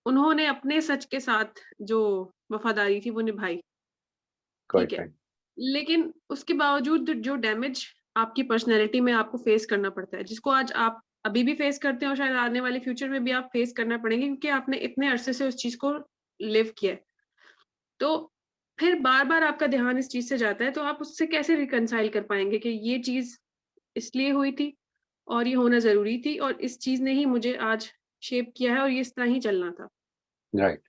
انہوں نے اپنے سچ کے ساتھ جو وفاداری تھی وہ نبھائی, ٹھیک ہے, لیکن اس کے باوجود جو ڈیمیج آپ کی پرسنالٹی میں آپ کو فیس کرنا پڑتا ہے, جس کو آج آپ ابھی بھی فیس کرتے ہیں اور شاید آنے والے فیوچر میں بھی آپ فیس کرنا پڑیں گے کیونکہ آپ نے اتنے عرصے سے اس چیز کو لیو کیا ہے, تو پھر بار بار آپ کا دھیان اس چیز سے جاتا ہے, تو آپ اس سے کیسے ریکنسائل کر پائیں گے کہ یہ چیز اس لیے ہوئی تھی اور یہ ہونا ضروری تھی اور اس چیز نے ہی مجھے آج شیپ کیا ہے اور یہ اس طرح ہی چلنا تھا. رائٹ.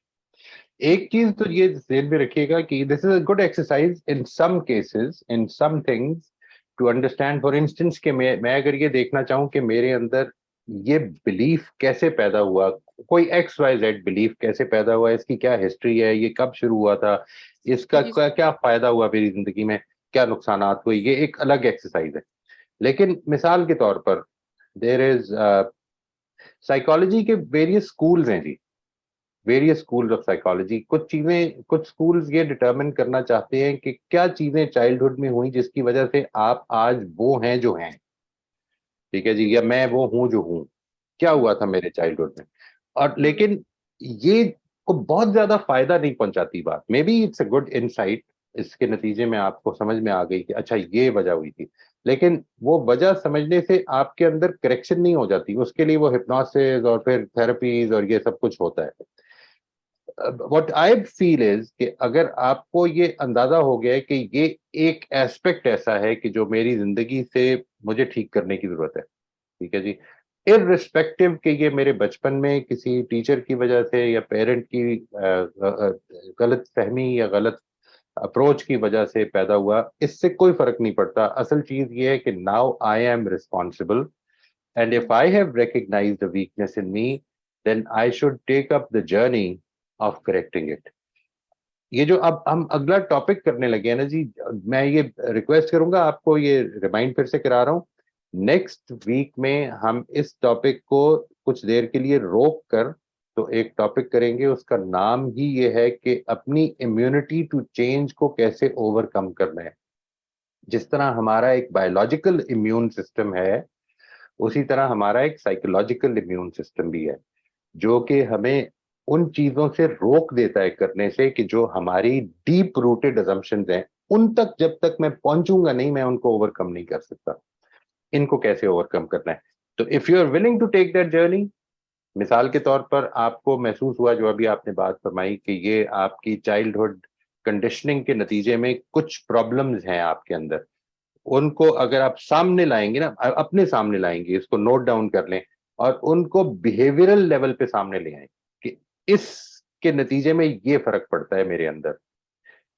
ایک چیز تو یہ ذہن میں رکھیے گا کہ this is a good exercise in some cases, in some things to understand. For instance کہ میں اگر یہ دیکھنا چاہوں کہ میرے اندر یہ بلیف کیسے پیدا ہوا, کوئی ایکس وائی زیڈ بلیف کیسے پیدا ہوا, اس کی کیا ہسٹری ہے, یہ کب شروع ہوا تھا, اس کا کیا فائدہ ہوا میری زندگی میں, کیا نقصانات ہوئے, یہ ایک الگ ایکسرسائز ہے. لیکن مثال کے طور پر دیر از سائیکالوجی کے ویریس اسکولز ہیں جی, ویریس اسکولز آف سائیکالوجی. کچھ اسکولز یہ ڈٹرمن کرنا چاہتے ہیں کہ کیا چیزیں چائلڈہڈ میں ہوئیں جس کی وجہ سے آپ آج وہ ہیں جو ہیں, ٹھیک ہے جی, یا میں وہ ہوں جو ہوں, کیا ہوا تھا میرے چائلڈہڈ میں. اور لیکن یہ کو بہت زیادہ فائدہ نہیں پہنچاتی بات. Maybe it's a good insight, اس کے نتیجے میں آپ کو سمجھ میں آ گئی کہ اچھا یہ وجہ ہوئی تھی, لیکن وہ وجہ سمجھنے سے آپ کے اندر کریکشن نہیں ہو جاتی. اس کے لیے وہ ہپنوسس اور پھر تھراپیز اور یہ سب کچھ ہوتا ہے. What I feel is کہ اگر آپ کو یہ اندازہ ہو گیا ہے کہ یہ ایک ایسپیکٹ ایسا ہے کہ جو میری زندگی سے مجھے ٹھیک کرنے کی ضرورت ہے, ٹھیک ہے جی. irrespective کہ یہ میرے بچپن میں کسی ٹیچر کی وجہ سے یا پیرنٹ کی غلط فہمی یا غلط اپروچ کی وجہ سے پیدا ہوا, اس سے کوئی فرق نہیں پڑتا. اصل چیز یہ ہے کہ now I am responsible and if I have recognized a weakness in me then I should take up the journey of correcting it. یہ جو اب ہم اگلا ٹاپک کرنے لگے ہیں نا جی, میں یہ ریکویسٹ کروں گا آپ کو, یہ ریمائنڈ پھر سے کرا رہا ہوں, نیکسٹ ویک میں ہم اس ٹاپک کو کچھ دیر کے لیے روک کر تو ایک ٹاپک کریں گے, اس کا نام ہی یہ ہے کہ اپنی امیونٹی ٹو چینج کو کیسے اوور کم کرنا ہے. جس طرح ہمارا ایک بایولوجیکل امیون سسٹم ہے, اسی طرح ہمارا ایک سائیکولوجیکل امیون سسٹم بھی ہے, جو کہ ہمیں ان چیزوں سے روک دیتا ہے کرنے سے کہ جو ہماری ڈیپ روٹڈ ازمپشنز ہیں, ان تک جب تک میں پہنچوں گا نہیں میں ان کو اوور کم نہیں کر سکتا. ان کو کیسے اوور کم کرنا ہے. تو if you are willing to take that journey, مثال کے طور پر آپ کو محسوس ہوا جو ابھی آپ نے بات فرمائی کہ یہ آپ کی چائلڈہڈ کنڈیشننگ کے نتیجے میں کچھ پرابلمز ہیں آپ کے اندر, ان کو اگر آپ سامنے لائیں گے نا, اپنے سامنے لائیں گے, اس کو نوٹ ڈاؤن کر لیں اور ان کو بیہیویئرل لیول پہ سامنے لے آئیں کہ اس کے نتیجے میں یہ فرق پڑتا ہے میرے اندر.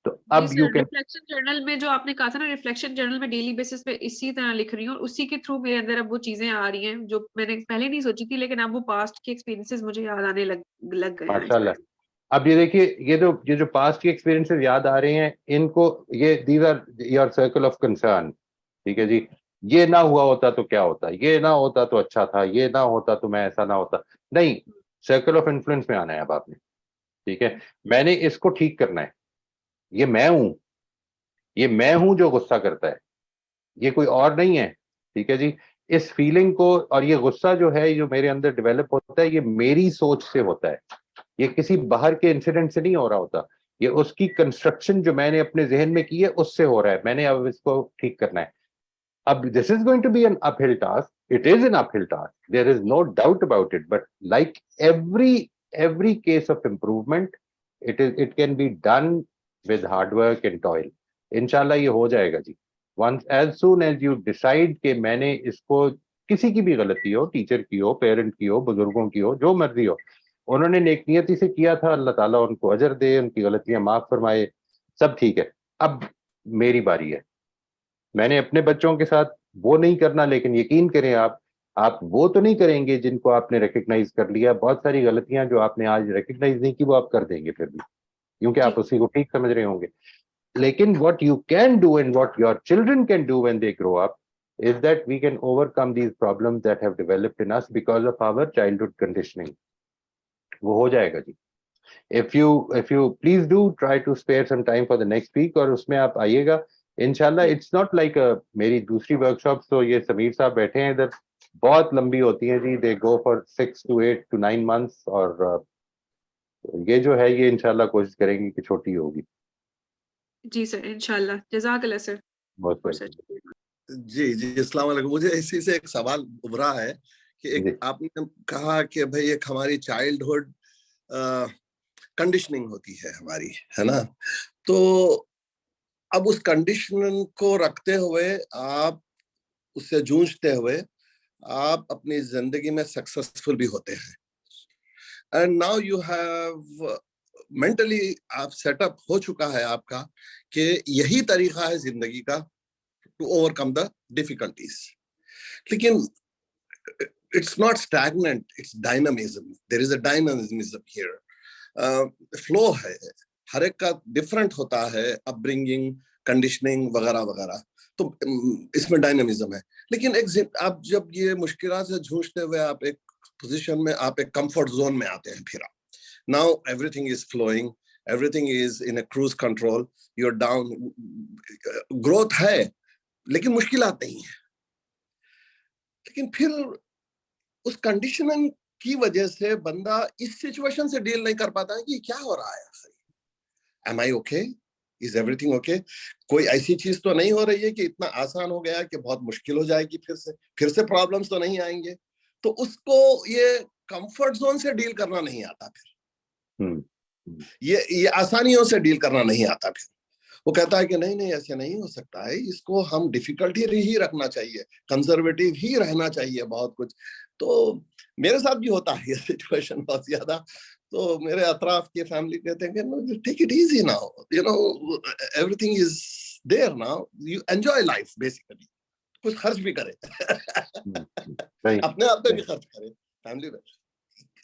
تو اب یو کین ریفلیکشن جرنل میں جو آپ نے کہا تھا نا, ریفلیکشن جرنل میں ڈیلی بیسس پہ اسی طرح لکھ رہی ہوں, اور اسی کے تھرو میرے اندر اب وہ چیزیں آ رہی ہیں جو میں نے پہلے نہیں سوچی تھی, لیکن اب وہ پاسٹ کے ایکسپیرینسز مجھے یاد آنے لگ گئے ہیں. ماشاء اللہ. اب یہ دیکھیے, یہ جو پاسٹ کی ایکسپیرینسز یاد آ رہے ہیں, ان کو یہ these are your circle of concern. ٹھیک ہے جی, یہ نہ ہوا ہوتا تو کیا ہوتا, یہ نہ ہوتا تو اچھا تھا, یہ نہ ہوتا تو میں ایسا نہ ہوتا. نہیں, سرکل آف انفلوئنس میں آنا ہے اب آپ نے. ٹھیک ہے, میں نے اس کو ٹھیک کرنا ہے. یہ میں ہوں, یہ میں ہوں جو غصہ کرتا ہے, یہ کوئی اور نہیں ہے. ٹھیک ہے جی, اس فیلنگ کو اور یہ غصہ جو ہے جو میرے اندر ڈیولپ ہوتا ہے, یہ میری سوچ سے ہوتا ہے, یہ کسی باہر کے انسیڈنٹ سے نہیں ہو رہا ہوتا, یہ اس کی کنسٹرکشن جو میں نے اپنے ذہن میں کی ہے اس سے ہو رہا ہے. میں نے اب اس کو ٹھیک کرنا ہے. اب this is going to be an uphill task, it is an uphill task, there is no doubt about it, but like every case of improvement, it can be done with hard work and toil. انشاءاللہ یہ ہو جائے گا جی. once as soon as you decide کہ میں نے اس کو, کسی کی بھی غلطی ہو, ٹیچر کی ہو, پیرنٹ کی ہو, بزرگوں کی ہو, جو مرضی ہو, انہوں نے نیک نیتی سے کیا تھا, اللہ تعالیٰ ان کو اجر دے, ان کی غلطیاں معاف فرمائے, سب ٹھیک ہے. اب میری باری ہے. میں نے اپنے بچوں کے ساتھ وہ نہیں کرنا, لیکن یقین کریں آپ وہ تو نہیں کریں گے جن کو آپ نے ریکگنائز کر لیا. بہت ساری غلطیاں جو آپ نے آج ریکگنائز نہیں کی وہ آپ کر دیں گے پھر بھی, کیونکہ آپ اسی کو ٹھیک سمجھ رہے ہوں گے. لیکن what you can do and what your children can do when they grow up is that we can overcome these problems that have developed in us because of our childhood conditioning. وہ ہو جائے گا جی. If you please do try to spare some time for the next week, اور اس میں آپ آئیے گا انشاءاللہ. It's not like میری دوسری workshops تو یہ سمیر صاحب بیٹھے ہیں ادھر, بہت لمبی ہوتی ہیں جی, they go for 6 to 8 to 9 months, اور یہ جو ہے یہ انشاءاللہ کوشش کریں گے کہ چھوٹی ہوگی. جی سر, انشاءاللہ. جزاک اللہ سر. بہت بہت جی السلام علیکم. مجھے اسی سے ایک سوال ابھرا ہے کہ ایک آپ نے کہا کہ بھائی ایک ہماری چائلڈہڈ کنڈیشننگ ہوتی ہے ہماری, ہے نا, تو اب اس کنڈیشننگ کو رکھتے ہوئے, آپ اس سے جونجتے ہوئے آپ اپنی زندگی میں سکسسفل بھی ہوتے ہیں. And now you have mentally آپ سیٹ اپ ہو چکا ہے آپ کا کہ یہی طریقہ ہے زندگی کا to overcome the difficulties. لیکن it's not stagnant, it's dynamism. There is a dynamism here. Flow ہے, ہر ایک کا ڈفرنٹ ہوتا ہے, اپ برنگنگ, کنڈیشننگ وغیرہ وغیرہ, تو اس میں ڈائنامزم ہے. لیکن آپ جب یہ مشکلات سے جھوجتے ہوئے آپ ایک پوزیشن میں, آپ ایک کمفرٹ زون میں آتے ہیں, پھر now everything is flowing, everything is in a cruise control, you're down, growth ہے لیکن مشکلات نہیں ہیں. لیکن پھر اس کنڈیشننگ کی وجہ سے بندہ اس سچویشن سے ڈیل نہیں کر پاتا ہے کہ کیا ہو رہا ہے. am I okay, is everything okay, کوئی ایسی چیز تو نہیں ہو رہی ہے کہ اتنا آسان ہو گیا کہ بہت مشکل ہو جائے گی, پھر سے پرابلمس تو نہیں آئیں گے. تو اس کو یہ کمفرٹ زون سے ڈیل کرنا نہیں آتا, پھر یہ آسانیوں سے ڈیل کرنا نہیں آتا. پھر وہ کہتا ہے کہ نہیں نہیں ایسے نہیں ہو سکتا ہے, اس کو ہم ڈیفیکلٹ ہی رکھنا چاہیے, کنزرویٹو ہی رہنا چاہیے بہت کچھ. تو میرے ساتھ بھی ہوتا ہے یہ سچویشن بہت زیادہ. تو میرے اطراف کے فیملی کہتے ہیں کہ take it easy now, you know everything is there now, you enjoy life basically. کچھ خرچ بھی کرے, اپنے آپ پہ بھی خرچ کرے, فیملی پہ.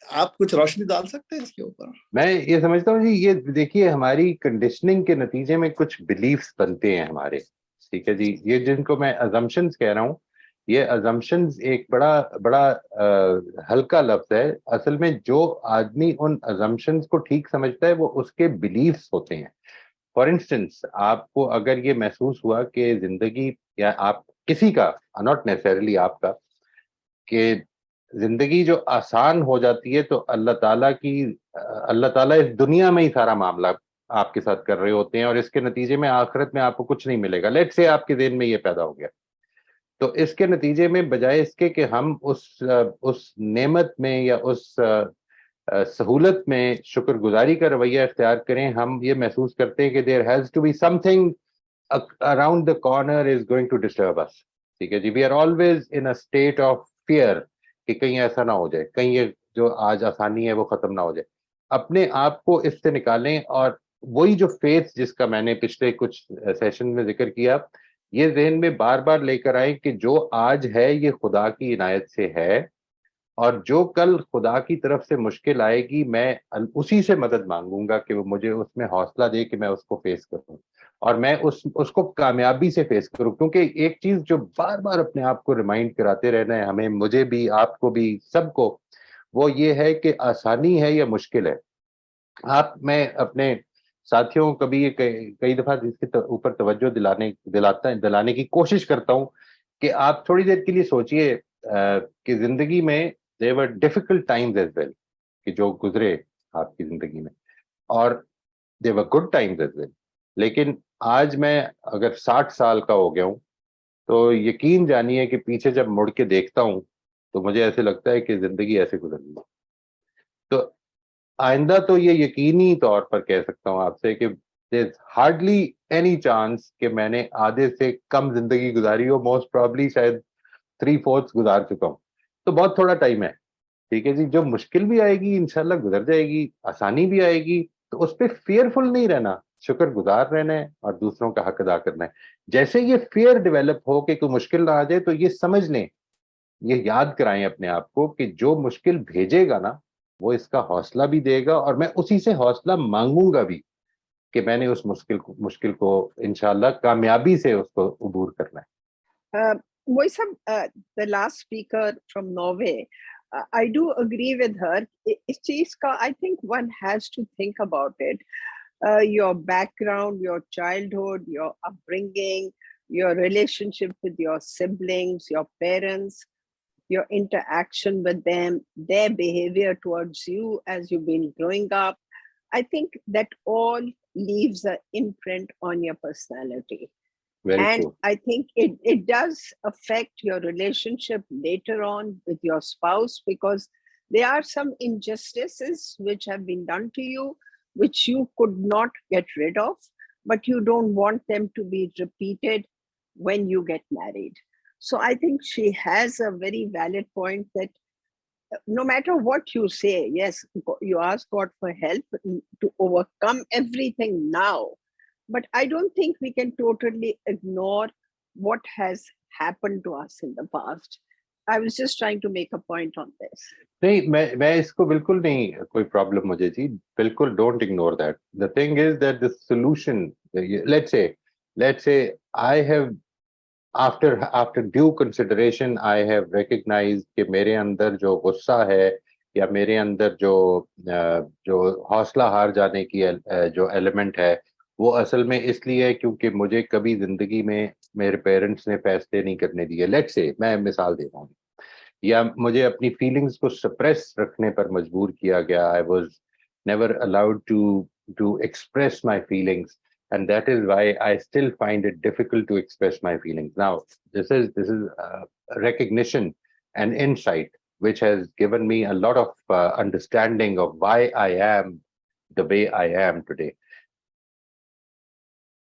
آپ کچھ روشنی ڈال سکتے ہیں اس کے اوپر؟ میں یہ سمجھتا ہوں جی, یہ دیکھیے ہماری کنڈیشننگ کے نتیجے میں کچھ بلیفز بنتے ہیں ہمارے, ٹھیک ہے جی. یہ جن کو میں ازمپشنز کہہ رہا ہوں, یہ ازمپشنز ایک بڑا ہلکا لفظ ہے. اصل میں جو آدمی ان ازمپشنز کو ٹھیک سمجھتا ہے وہ اس کے بلیفز ہوتے ہیں. فار انسٹنس, آپ کو اگر یہ محسوس ہوا کہ زندگی, یا آپ کسی کا, ناٹ نیسیسریلی آپ کا, کہ زندگی جو آسان ہو جاتی ہے تو اللہ تعالیٰ اس دنیا میں ہی سارا معاملہ آپ کے ساتھ کر رہے ہوتے ہیں, اور اس کے نتیجے میں آخرت میں آپ کو کچھ نہیں ملے گا. لیٹ سے آپ کے ذہن میں یہ پیدا ہو گیا, تو اس کے نتیجے میں بجائے اس کے کہ ہم اس نعمت میں یا اس سہولت میں شکر گزاری کا رویہ اختیار کریں, ہم یہ محسوس کرتے ہیں کہ there has to be something around the corner is going to disturb us. ٹھیک ہے جی. We are always in a state of fear کہ کہیں ایسا نہ ہو جائے, کہیں یہ جو آج آسانی ہے وہ ختم نہ ہو جائے. اپنے آپ کو اس سے نکالیں, اور وہی جو فیتھ جس کا میں نے پچھلے کچھ سیشن میں ذکر کیا, یہ ذہن میں بار بار لے کر آئیں کہ جو آج ہے یہ خدا کی عنایت سے ہے, اور جو کل خدا کی طرف سے مشکل آئے گی میں اسی سے مدد مانگوں گا کہ وہ مجھے اس میں حوصلہ دے کہ میں اس کو فیس کروں, اور میں اس کو کامیابی سے فیس کروں. کیونکہ ایک چیز جو بار بار اپنے آپ کو ریمائنڈ کراتے رہنا ہے ہمیں, مجھے بھی, آپ کو بھی, سب کو, وہ یہ ہے کہ آسانی ہے یا مشکل ہے. میں اپنے ساتھیوں کو بھی کئی دفعہ اس کے اوپر توجہ دلانے کی کوشش کرتا ہوں کہ آپ تھوڑی دیر کے لیے سوچئے کہ زندگی میں there were difficult times as well, کہ جو گزرے آپ کی زندگی میں, اور there were good times as well. لیکن آج میں اگر 60 سال کا ہو گیا ہوں تو یقین جانیے کہ پیچھے جب مڑ کے دیکھتا ہوں تو مجھے ایسے لگتا ہے کہ زندگی ایسے گزرنی ہے. تو آئندہ تو یہ یقینی طور پر کہہ سکتا ہوں آپ سے کہ there's hardly any chance کہ میں نے آدھے سے کم زندگی گزاری ہو, موسٹ پرابلی شاید 3/4 گزار چکا ہوں. تو بہت تھوڑا ٹائم ہے, ٹھیک ہے جی. جو مشکل بھی آئے گی انشاءاللہ گزر جائے گی, آسانی بھی آئے گی, تو اس پہ فیئرفل نہیں رہنا, شکر گزار رہنا ہے اور دوسروں کا حق ادا کرنا ہے. جیسے یہ فیئر ڈیولپ ہو کہ کوئی مشکل نہ آ جائے تو یہ سمجھ لیں, یہ یاد کرائیں اپنے آپ کو کہ جو مشکل بھیجے گا نا وہ اس کا حوصلہ بھی دے گا, اور میں اسی سے حوصلہ مانگوں گا بھی کہ میں نے اس مشکل کو انشاءاللہ کامیابی سے اس کو عبور کرنا ہے. Moisam, the last speaker from Norway, I do agree with her. I think one has to think about it. Your background, your childhood, your upbringing, your relationship with your siblings, your parents, your interaction with them, their behavior towards you as you've been growing up. I think that all leaves an imprint on your personality. Very and true. I think it does affect your relationship later on with your spouse, because there are some injustices which have been done to you, which you could not get rid of, but you don't want them to be repeated when you get married. So I think she has a very valid point that no matter what you say, yes, you ask God for help to overcome everything now. But I don't think we can totally ignore what has happened to us in the past. I was just trying to make a point on this. نہیں, میں اس کو بالکل نہیں کوئی problem مجھے جی, بالکل don't ignore that. The thing is that the solution, let's say I have after due consideration I have recognized کہ میرے اندر جو غصہ ہے یا میرے اندر جو حوصلہ ہار جانے کی جو ایلیمنٹ ہے وہ اصل میں اس لیے کیونکہ مجھے کبھی زندگی میں میرے پیرنٹس نے فیصلے نہیں کرنے دیے. لیٹس سے میں مثال دے رہا ہوں, یا مجھے اپنی فیلنگز کو سپریس رکھنے پر مجبور کیا گیا. I was never allowed to express my feelings, and that is why I still find it difficult to express my feelings. Now, this is recognition and insight which has given me a lot of understanding of why I am the way I am today.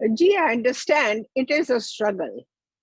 Gee, I understand it is a struggle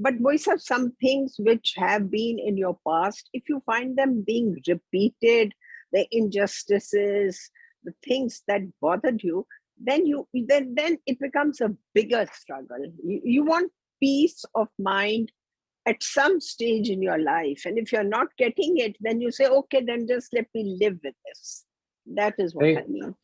but boys have some things which have been in your past. If you find them being repeated, the injustices, the things that bothered you, then it becomes a bigger struggle. You want peace of mind at some stage in your life, and if you're not getting it, then you say, okay, then just let me live with this. That is what I mean.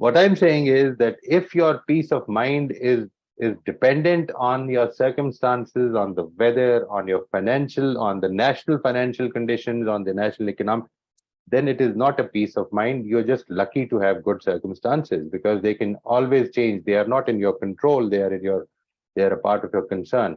What I'm saying is that if your peace of mind is dependent on your circumstances, on the weather, on your financial, on the national financial conditions, on the national economic, then it is not a peace of mind. You're just lucky to have good circumstances because they can always change. They are not in your control. They are a part of your concern.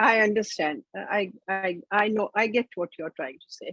I understand. I know. I get what you're trying to say.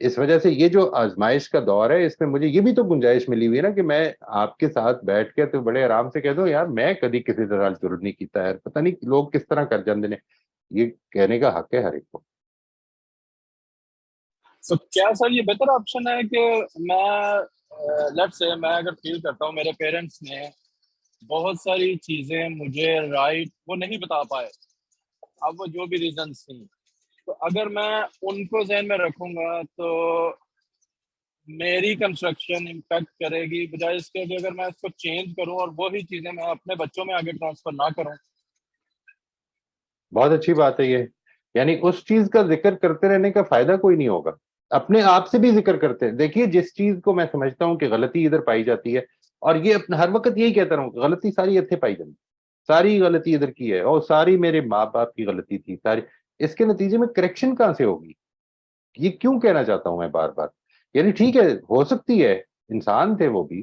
اس وجہ سے یہ جو آزمائش کا دور ہے اس میں مجھے یہ بھی تو گنجائش ملی ہوئی ہے نا کہ میں آپ کے ساتھ بیٹھ کے تو بڑے آرام سے کہہ دوں یار میں کبھی کسی طرح ضرور نہیں کیتا ہے, پتہ نہیں لوگ کس طرح کر جاندے نے, یہ کہنے کا حق ہے ہر ایک کو. تو کیا سر یہ بہتر آپشن ہے کہ لیٹ سے میں اگر فیل کرتا ہوں میرے پیرنٹس نے بہت ساری چیزیں مجھے وہ نہیں بتا پائے, اب وہ جو بھی ریزنس تھیں, تو اگر میں ان کو ذہن میں رکھوں گا تو میری کنسٹرکشن امپیکٹ کرے گی, بجائے اس کے کہ اگر میں اس کو چینج کروں اور وہی چیزیں میں اپنے بچوں میں آگے ٹرانسفر نہ کروں. بہت اچھی بات ہے یہ, یعنی اس چیز کا ذکر کرتے رہنے کا فائدہ کوئی نہیں ہوگا, اپنے آپ سے بھی ذکر کرتے ہیں. دیکھیے جس چیز کو میں سمجھتا ہوں کہ غلطی ادھر پائی جاتی ہے, اور یہ ہر وقت یہی کہتا رہا ہوں غلطی ساری اتنے پائی جاتی, ساری غلطی ادھر کی ہے اور ساری میرے ماں باپ کی غلطی تھی ساری, اس کے نتیجے میں کریکشن کہاں سے ہوگی؟ یہ کیوں کہنا چاہتا ہوں میں بار بار, یعنی ٹھیک ہے ہو سکتی ہے انسان تھے وہ بھی,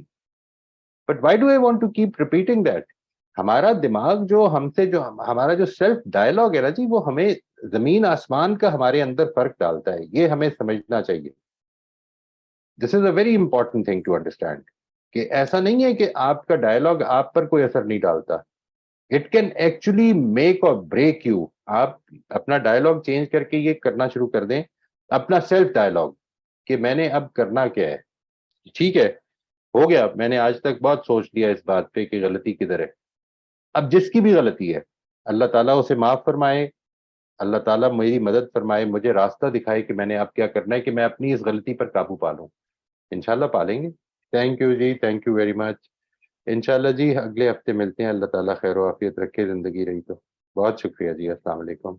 but why do I want to keep repeating that? ہمارا دماغ جو ہم سے جو ہمارا جو سیلف ڈائلاگ ہے نا جی, وہ ہمیں زمین آسمان کا ہمارے اندر فرق ڈالتا ہے, یہ ہمیں سمجھنا چاہیے. This is a very important thing to understand کہ ایسا نہیں ہے کہ آپ کا ڈائلاگ آپ پر کوئی اثر نہیں ڈالتا, اٹ کین ایکچولی میک اور بریک یو. آپ اپنا ڈائلاگ چینج کر کے یہ کرنا شروع کر دیں, اپنا سیلف ڈائلاگ کہ میں نے اب کرنا کیا ہے. ٹھیک ہے ہو گیا, میں نے آج تک بہت سوچ لیا اس بات پہ کہ غلطی کدھر ہے. اب جس کی بھی غلطی ہے اللہ تعالیٰ اسے معاف فرمائے, اللہ تعالیٰ میری مدد فرمائے, مجھے راستہ دکھائے کہ میں نے اب کیا کرنا ہے کہ میں اپنی اس غلطی پر قابو پا لوں. انشاءاللہ پالیں گے. تھینک یو جی, تھینک یو ویری مچ. انشاءاللہ جی اگلے ہفتے ملتے ہیں, اللہ تعالیٰ خیر و عافیت رکھے, زندگی رہی تو. بہت شکریہ جی, السلام علیکم.